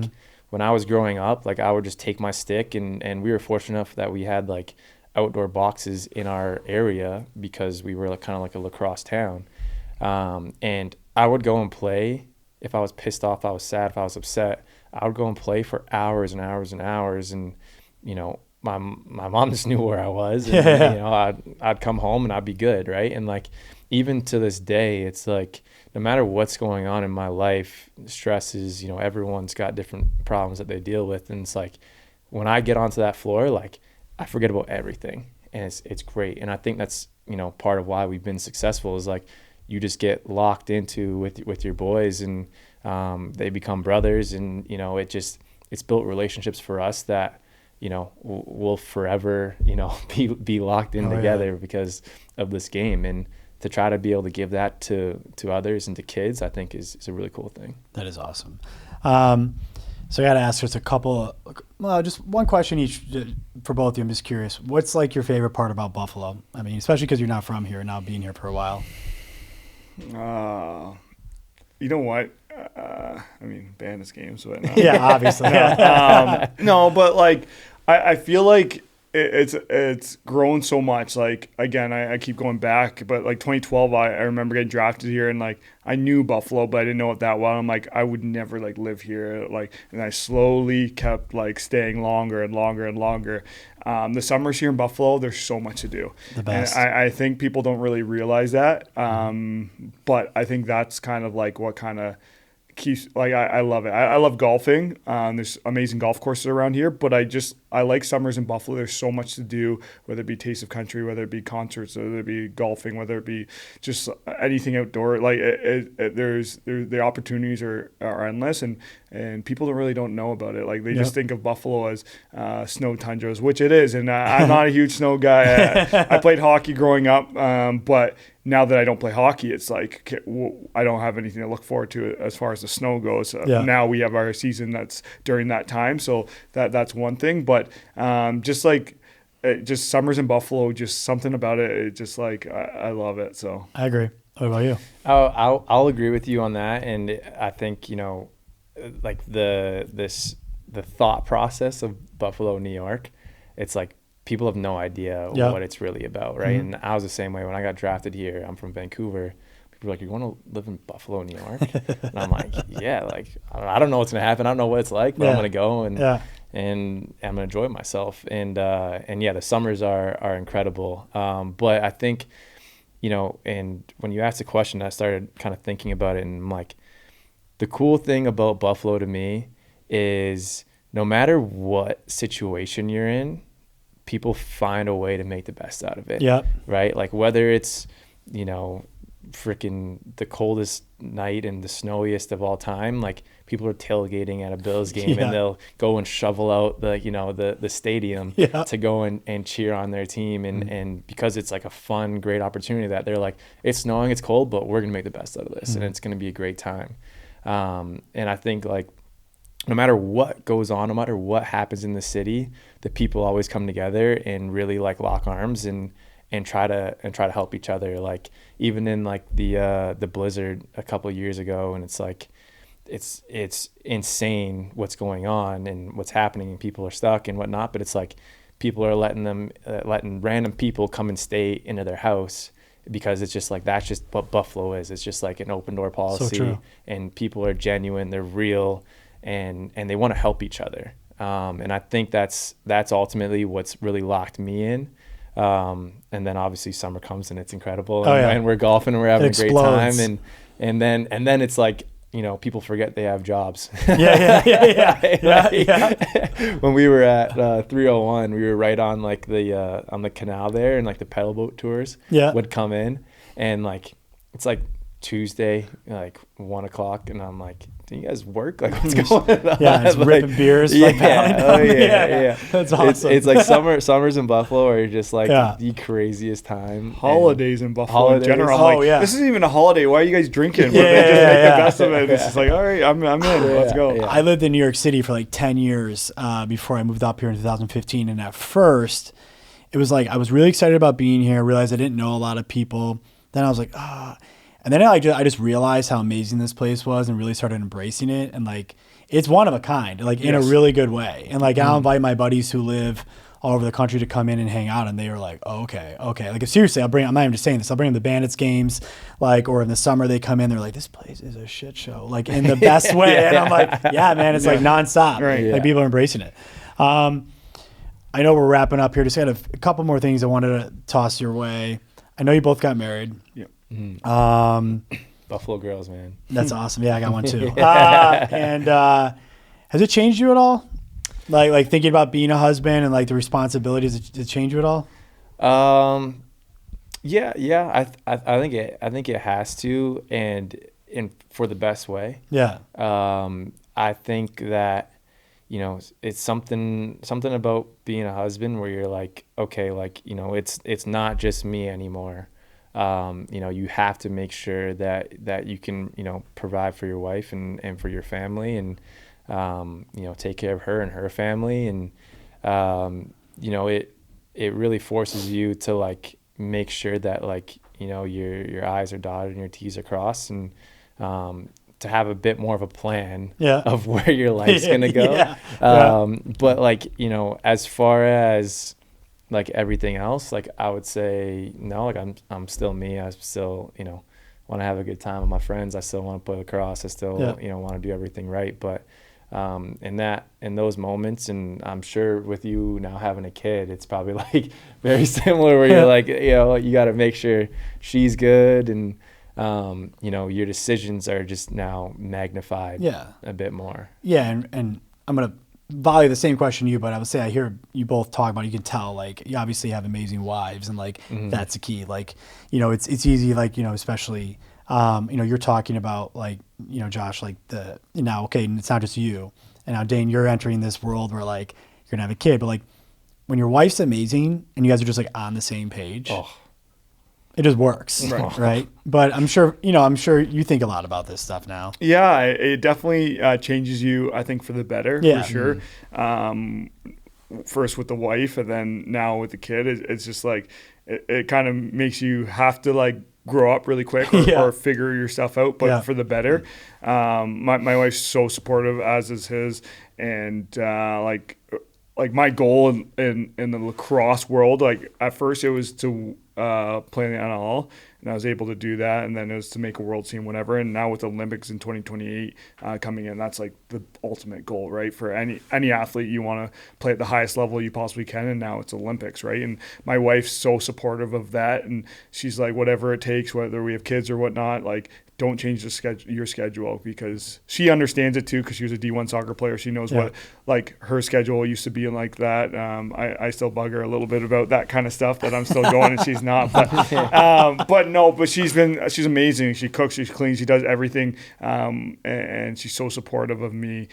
when I was growing up, like I would just take my stick and we were fortunate enough that we had like outdoor boxes in our area because we were like, kind of like a lacrosse town. And I would go and play. If I was pissed off, I was sad, if I was upset, I would go and play for hours and hours and hours. And, my mom just knew where I was. And, I'd come home and I'd be good, right? And like, even to this day, it's like, no matter what's going on in my life, stresses, everyone's got different problems that they deal with. And it's like, when I get onto that floor, like, I forget about everything. And it's great. And I think that's, part of why we've been successful is like, you just get locked into with your boys and they become brothers. And, it's built relationships for us that, we'll forever, be locked in together because of this game. And to try to be able to give that to others and to kids, I think is a really cool thing. That is awesome. So I got to ask just a couple, just one question each for both of you. I'm just curious, what's like your favorite part about Buffalo? I mean, especially because you're not from here, now being here for a while. You know what? Bandits games, but no. Yeah, obviously. No, but like I feel like it's grown so much. Like, again, I keep going back, but like 2012, I remember getting drafted here, and like I knew Buffalo, but I didn't know it that well. I'm like, I would never like live here. Like, and I slowly kept like staying longer and longer and longer. The summers here in Buffalo, there's so much to do. The best. And I think people don't really realize that. But I think that's kind of like what kind of keeps, like, I love it. I love golfing. There's amazing golf courses around here, but I like summers in Buffalo. There's so much to do, whether it be Taste of Country, whether it be concerts, whether it be golfing, whether it be just anything outdoor. Like, the opportunities are endless, and people really don't know about it. Like, they just think of Buffalo as snow tundras, which it is. And I'm not a huge snow guy. I played hockey growing up, but now that I don't play hockey, it's like I don't have anything to look forward to as far as the snow goes. Now we have our season that's during that time, so that's one thing. But just summers in Buffalo, just something about it. It just like I love it. So I agree. What about you? I'll agree with you on that, and I think like the thought process of Buffalo, New York, it's like people have no idea what it's really about, right? And I was the same way when I got drafted here. I'm from Vancouver. People are like, "You want to live in Buffalo, New York?" And I'm like, "Yeah, like I don't know what's gonna happen. I don't know what it's like, but I'm gonna go and I'm gonna enjoy myself." And the summers are incredible. But I think, and when you asked the question, I started kind of thinking about it, and I'm like, the cool thing about Buffalo to me is no matter what situation you're in, people find a way to make the best out of it. Yeah. Right? Like, whether it's, freaking the coldest night and the snowiest of all time, like, people are tailgating at a Bills game and they'll go and shovel out the stadium to go and cheer on their team. And because it's like a fun, great opportunity that they're like, it's snowing, it's cold, but we're going to make the best out of this and it's going to be a great time. And I think, like, no matter what goes on, no matter what happens in the city, the people always come together and really like lock arms and try to help each other. Like, even in like the blizzard a couple of years ago, and it's like it's insane what's going on and what's happening, and people are stuck and whatnot. But it's like people are letting random people come and stay into their house, because it's just like, that's just what Buffalo is. It's just like an open door policy. So true. And people are genuine, they're real, and they want to help each other. And I think that's ultimately what's really locked me in. And then obviously summer comes and it's incredible, and we're golfing and we're having a great time. And then it's like, people forget they have jobs. Yeah. When we were at 301, we were right on like on the canal there, and like the pedal boat tours would come in, and like it's like Tuesday, like 1 o'clock, and I'm like, do you guys work? Like, what's going on? Yeah, it's like, ripping beers. Yeah, that's awesome. It's like summers in Buffalo are just like the craziest time. Holidays in Buffalo in general. This isn't even a holiday. Why are you guys drinking? But they just make the best of it. It's just like, all right, I'm in. Let's go. I lived in New York City for like 10 years before I moved up here in 2015. And at first, it was like I was really excited about being here. I realized I didn't know a lot of people. Then I was like, And then I just realized how amazing this place was and really started embracing it. And like, it's one of a kind, like in a really good way. And like, I'll invite my buddies who live all over the country to come in and hang out. And they were like, oh, okay. Like, seriously, I'm not even just saying this. I'll bring them the Bandits games, like, or in the summer they come in, they're like, this place is a shit show, like in the best way. And I'm like, yeah, man, it's like nonstop. Right. Like, people are embracing it. I know we're wrapping up here. Just got a couple more things I wanted to toss your way. I know you both got married. Yep. Buffalo girls, man. That's awesome. Yeah, I got one too. And has it changed you at all? Like thinking about being a husband and like the responsibilities, did it change you at all? Yeah. I think it has to, and for the best way. Yeah. I think that, it's something about being a husband where you're like, okay, like, it's not just me anymore. You have to make sure that you can, provide for your wife and for your family, and, take care of her and her family. And, it really forces you to like make sure that like, your I's are dotted and your T's are crossed, and, to have a bit more of a plan of where your life's going to go. But like, as far as, like everything else, like I would say no, like I'm still me. I still, you know, want to have a good time with my friends. I still want to play lacrosse. I still, you know, want to do everything right. But in those moments, and I'm sure with you now having a kid, it's probably like very similar where you're like, you know, you got to make sure she's good, and you know, your decisions are just now magnified a bit more. Yeah, and I'm gonna volley the same question to you, but I would say I hear you both talk about it. You can tell, like, you obviously have amazing wives, and like that's the key. Like, you know, it's easy, like, you know, especially you know, you're talking about, like, you know, Josh, like okay, and it's not just you, and now Dhane, you're entering this world where like you're gonna have a kid, but like when your wife's amazing and you guys are just like on the same page, it just works, right? But I'm sure you think a lot about this stuff now. Yeah, it definitely changes you, I think, for the better, for sure. First with the wife, and then now with the kid, it's just like it kind of makes you have to like grow up really quick or figure your stuff out, but for the better. My wife's so supportive, as is his, and like my goal in the lacrosse world, like at first it was to play in the NLL, and I was able to do that, and then it was to make a world team, whatever. And now with the Olympics in 2028 coming in, that's like the ultimate goal, right? For any athlete, you want to play at the highest level you possibly can, and now it's Olympics, right? And my wife's so supportive of that, and she's like, whatever it takes, whether we have kids or whatnot, like, don't change your schedule, because she understands it too, because she was a D1 soccer player. She knows what like her schedule used to be and like that. I still bug her a little bit about that kind of stuff, that I'm still going and she's not. But she's amazing. She cooks, she cleans, she does everything, and she's so supportive of me.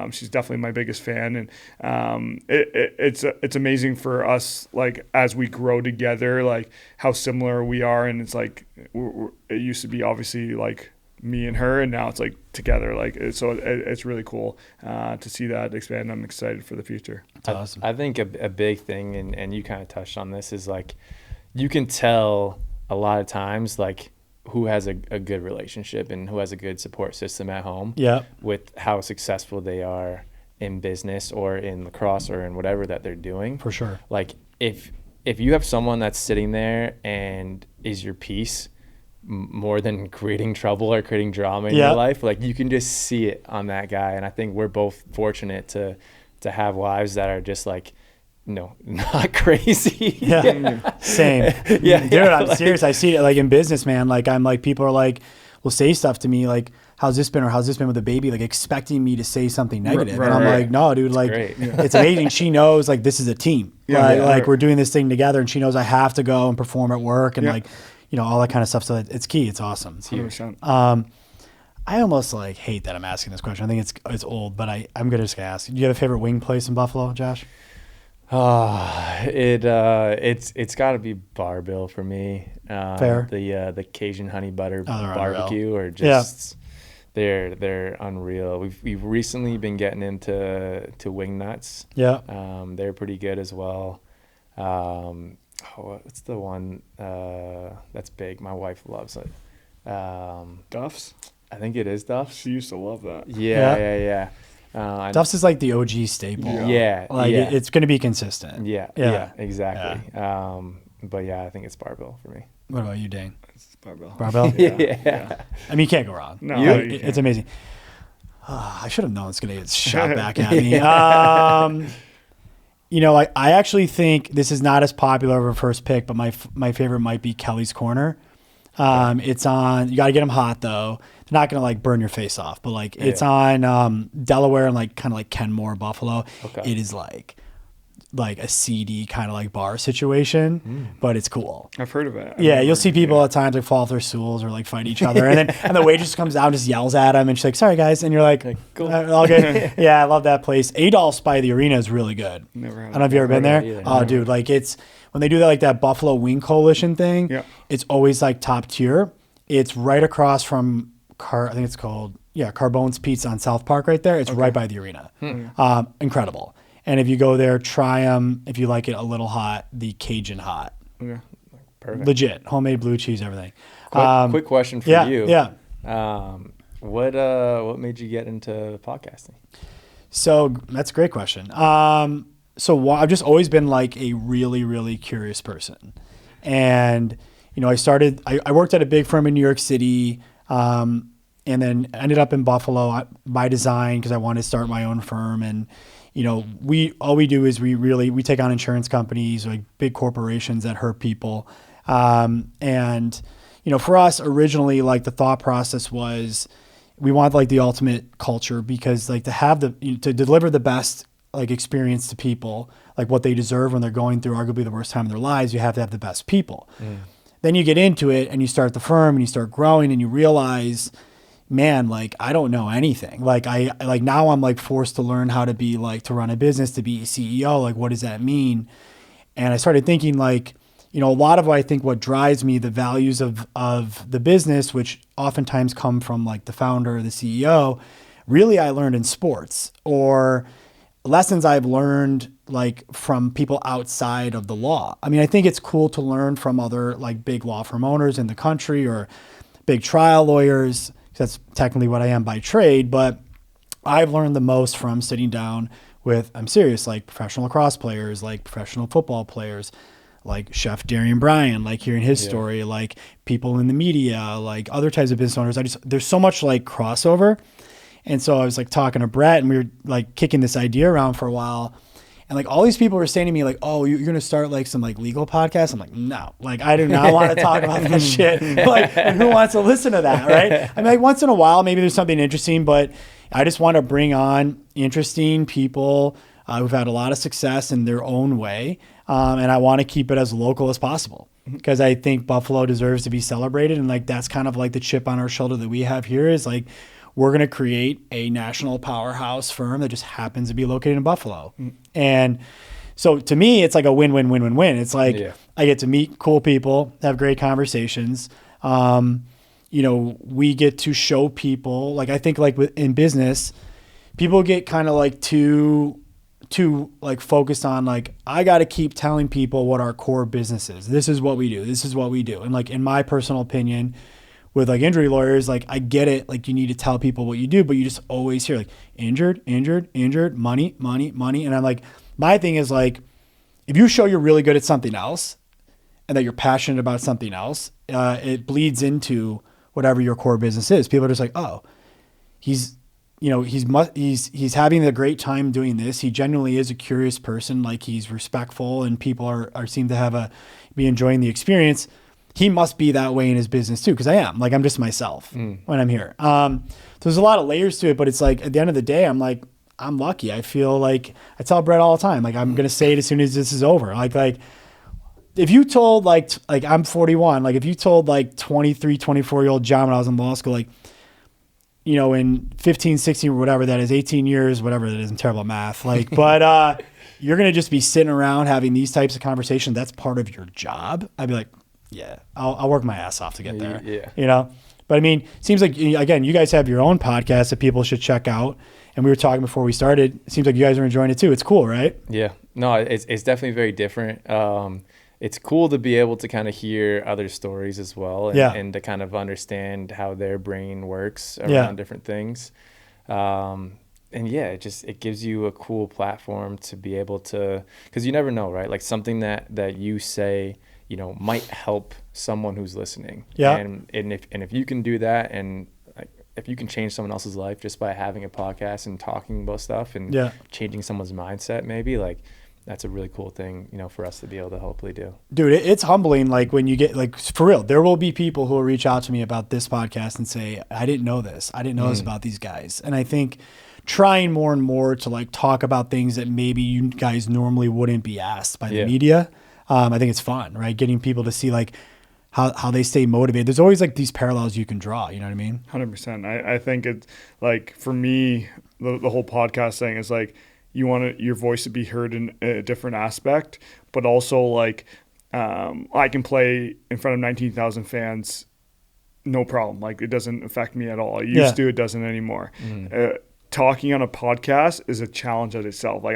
She's definitely my biggest fan, and it's amazing for us, like, as we grow together, like how similar we are. And it's like it used to be obviously like me and her, and now it's like together, like so it's really cool to see that expand. I'm excited for the future. That's awesome. I think a big thing, and you kind of touched on this, is like you can tell a lot of times like who has a good relationship and who has a good support system at home with how successful they are in business or in lacrosse or in whatever that they're doing. For sure. Like if you have someone that's sitting there and is your piece more than creating trouble or creating drama in your life, like you can just see it on that guy. And I think we're both fortunate to have wives that are just like, no, not crazy. Same. Dude, I'm like, serious. I see it like in business, man. Like I'm like, people are like, will say stuff to me like, how's this been with the baby, like expecting me to say something negative. And I'm like, no, dude, like it's amazing. She knows like this is a team. Like we're doing this thing together, and she knows I have to go and perform at work and like, you know, all that kind of stuff. So it's key. It's awesome. It's huge. I almost like hate that I'm asking this question. I think it's old, but I'm gonna just ask. Do you have a favorite wing place in Buffalo, Josh? It's got to be Bar Bill for me. Fair. The Cajun honey butter barbecue, or just they're unreal. We've recently been getting into wing nuts. They're pretty good as well. What's the one that's big? My wife loves it. Duff's? I think it is Duff's. She used to love that. Yeah. Duff's is like the OG staple. It's going to be consistent. Yeah, exactly. But yeah, I think it's barbell for me. What about you, Dhane? It's barbell. Barbell? Yeah. I mean, you can't go wrong. No, it's amazing. I should have known it's going to get shot back at me. You know, I actually think this is not as popular of a first pick, but my favorite might be Kelly's Corner. It's on, you got to get them hot though. They're not going to like burn your face off, but like it's on Delaware and like kind of like Kenmore, Buffalo. It is like a seedy kind of like bar situation, but it's cool. I've heard of it. You'll see people at times like fall off their stools or like fight each other, and the waitress comes out and just yells at them, and she's like, "Sorry guys," and you're like cool. All good. I love that place. Adolph's by the arena is really good. Never had I don't know if you've ever been there. Oh, dude, like it's when they do that, like that Buffalo Wing Coalition thing. It's always like top tier. It's right across from I think it's called Carbone's Pizza on South Park right there. It's right by the arena. Incredible. And if you go there, try them. If you like it a little hot, the Cajun hot. Perfect. Legit. Homemade blue cheese, everything. Quick question for you. What made you get into podcasting? So that's a great question. I've just always been like a really, really curious person. And, you know, I worked at a big firm in New York City, and then ended up in Buffalo by design because I wanted to start my own firm. And, you know, all we do is we take on insurance companies, like big corporations that hurt people. And, you know, for us originally, like the thought process was we want like the ultimate culture, because like to deliver the best like experience to people, like what they deserve when they're going through arguably the worst time in their lives, you have to have the best people. Then you get into it and you start the firm and you start growing and you realize, man, like I don't know anything. Like now I'm like forced to learn how to be like, to run a business, to be a CEO. Like, what does that mean? And I started thinking like, you know, a lot of what drives me, the values of the business, which oftentimes come from like the founder or the CEO, really I learned in sports, or lessons I've learned like from people outside of the law. I mean, I think it's cool to learn from other like big law firm owners in the country or big trial lawyers. That's technically what I am by trade, but I've learned the most from sitting down with, I'm serious, like professional lacrosse players, like professional football players, like Chef Darian Bryan, like hearing his story, like people in the media, like other types of business owners. There's so much like crossover. And so I was like talking to Brett and we were like kicking this idea around for a while. And like all these people were saying to me like, oh, you're going to start like some like legal podcast? I'm like, no, like I do not want to talk about that shit. Like, and who wants to listen to that, right? I mean, like once in a while, maybe there's something interesting, but I just want to bring on interesting people who've had a lot of success in their own way. And I want to keep it as local as possible, because I think Buffalo deserves to be celebrated. And like, that's kind of like the chip on our shoulder that we have here is like, we're going to create a national powerhouse firm that just happens to be located in Buffalo. And so to me, it's like a win-win-win-win-win. It's like I get to meet cool people, have great conversations. You know, we get to show people, like I think like in business, people get kind of like too like focused on like, I got to keep telling people what our core business is. This is what we do. This is what we do. And like, in my personal opinion, with like injury lawyers, like I get it. Like you need to tell people what you do, but you just always hear like injured, money. And I'm like, my thing is like, if you show you're really good at something else and that you're passionate about something else, it bleeds into whatever your core business is. People are just like, oh, he's having a great time doing this. He genuinely is a curious person. Like he's respectful and people seem to be enjoying the experience. He must be that way in his business too. Cause I am like, I'm just myself when I'm here. So there's a lot of layers to it, but it's like, at the end of the day, I'm like, I'm lucky. I feel like I tell Brett all the time, like I'm going to say it as soon as this is over. Like if you told like I'm 41, like if you told like 23, 24-year-old John when I was in law school, like, you know, in 15, 16 or whatever that is, 18 years, whatever that is, I'm terrible at math. Like, but you're going to just be sitting around having these types of conversations. That's part of your job. I'd be like, yeah, I'll work my ass off to get there. Yeah. You know, but I mean, it seems like, again, you guys have your own podcast that people should check out. And we were talking before we started. It seems like you guys are enjoying it too. It's cool, right? Yeah. No, it's definitely very different. It's cool to be able to kind of hear other stories as well, and to kind of understand how their brain works around different things. And it gives you a cool platform to be able to, because you never know, right? Like something that you say, you know, might help someone who's listening. Yeah. And if you can do that, and like if you can change someone else's life just by having a podcast and talking about stuff and changing someone's mindset, maybe like that's a really cool thing, you know, for us to be able to hopefully do. Dude, it's humbling. Like when you get like, for real, there will be people who will reach out to me about this podcast and say, I didn't know this. I didn't know this about these guys. And I think trying more and more to like talk about things that maybe you guys normally wouldn't be asked by the media. I think it's fun, right? Getting people to see like how they stay motivated. There's always like these parallels you can draw. You know what I mean? 100%. I think it's like, for me, the whole podcast thing is like, you want your voice to be heard in a different aspect, but also like I can play in front of 19,000 fans, no problem. Like it doesn't affect me at all. I used to, it doesn't anymore. Talking on a podcast is a challenge at itself. Like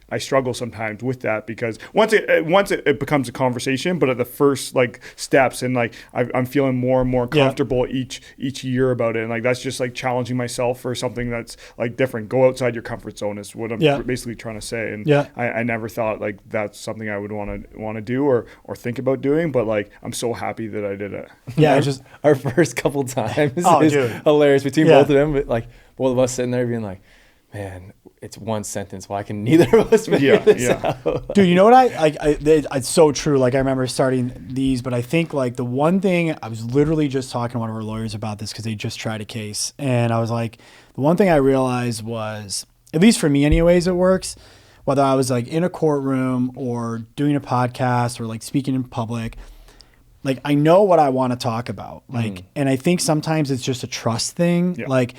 I struggle sometimes with that, because once it becomes a conversation, but at the first like steps, and like I'm feeling more and more comfortable each year about it, and like that's just like challenging myself for something that's like different. Go outside your comfort zone is what I'm basically trying to say. And I never thought like that's something I would want to do or think about doing, but like I'm so happy that I did it. Yeah, just our first couple times is hilarious between both of them, but like both of us sitting there being like, man, it's one sentence. Why can neither of us figure this out? Dude, you know what it's so true. Like I remember starting these, but I think like the one thing, I was literally just talking to one of our lawyers about this because they just tried a case. And I was like, the one thing I realized was, at least for me anyways, it works. Whether I was like in a courtroom or doing a podcast or like speaking in public, like I know what I want to talk about. Like, and I think sometimes it's just a trust thing. Yeah. Like,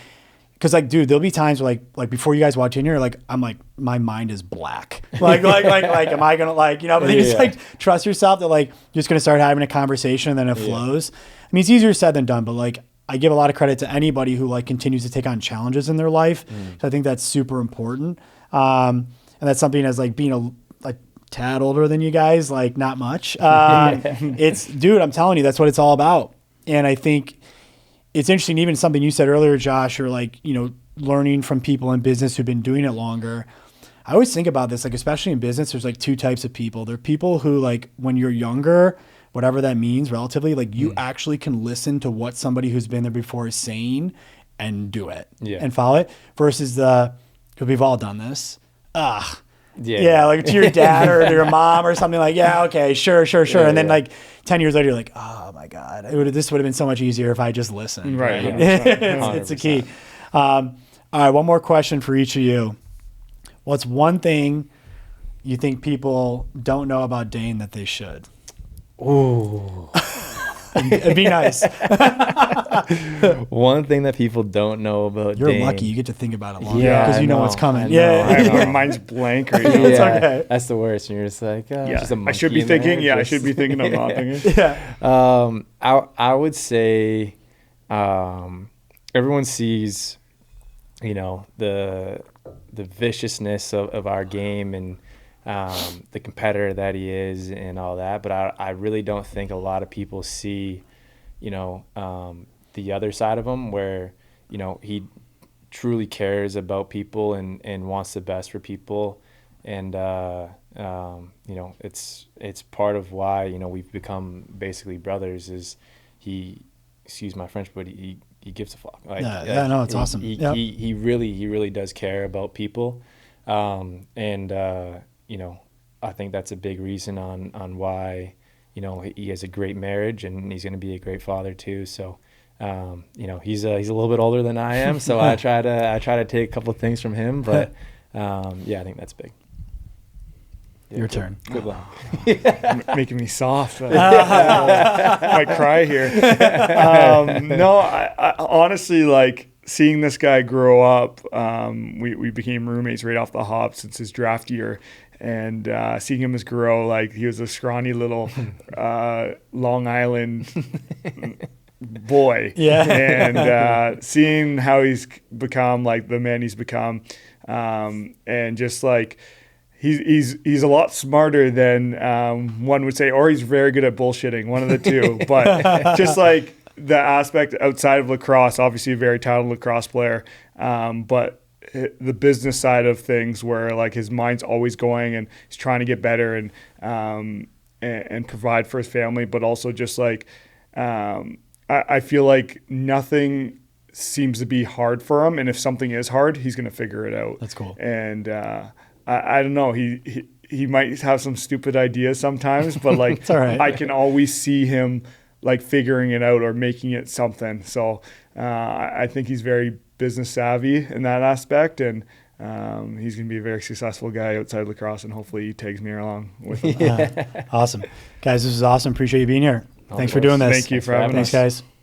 cause like, dude, there'll be times where like before you guys walked in here, like, I'm like, my mind is black. Like, am I going to like, you know, but you just like trust yourself that like, you're just going to start having a conversation and then it flows. I mean, it's easier said than done, but like, I give a lot of credit to anybody who like continues to take on challenges in their life. So I think that's super important. And that's something as like being a tad older than you guys, like not much. It's, dude, I'm telling you, that's what it's all about. And I think it's interesting, even something you said earlier, Josh, or like, you know, learning from people in business who've been doing it longer. I always think about this, like, especially in business, there's like two types of people. There are people who like, when you're younger, whatever that means relatively, like you actually can listen to what somebody who's been there before is saying and do it and follow it, versus because we've all done this. Like to your dad or to your mom or something, like, okay, sure. And then like 10 years later, you're like, oh my God, this would have been so much easier if I just listened. Right. It's a key. All right. One more question for each of you. What's one thing you think people don't know about Dhane that they should? Ooh. It'd be nice. One thing that people don't know about You're Dhane. lucky you get to think about it longer because you know what's coming. My mind's blank right now. It's okay. That's the worst. And you're just like, just a monkey I should be thinking. I should be thinking. I'm not thinking. I would say everyone sees, you know, the viciousness of our game and the competitor that he is and all that, but I really don't think a lot of people see, you know, the other side of him, where, you know, he truly cares about people and wants the best for people, and you know, it's part of why, you know, we've become basically brothers. Is he, excuse my French, but he gives a fuck. Like, no, it's awesome. He really does care about people, and you know, I think that's a big reason on why, you know, he has a great marriage and he's going to be a great father too. So, you know, he's a little bit older than I am, so I try to take a couple of things from him, but I think that's big. Your turn. Good luck. Making me soft. I might cry here. No, I honestly, like, seeing this guy grow up, we became roommates right off the hop since his draft year, and seeing him grow, like, he was a scrawny little Long Island boy, and seeing how he's become, like, the man he's become, and just like, he's a lot smarter than one would say, or he's very good at bullshitting, one of the two. But just like the aspect outside of lacrosse, obviously a very talented lacrosse player, but the business side of things, where like his mind's always going and he's trying to get better and provide for his family, but also just like I feel like nothing seems to be hard for him, and if something is hard, he's going to figure it out. That's cool. And I don't know, he might have some stupid ideas sometimes, but like it's all right. I can always see him like figuring it out or making it something. So I think he's very business savvy in that aspect, and he's going to be a very successful guy outside lacrosse, and hopefully he takes me along with him. Awesome. Guys, this is awesome. Appreciate you being here. Thanks for doing this. Thank you for having us. Thanks, guys.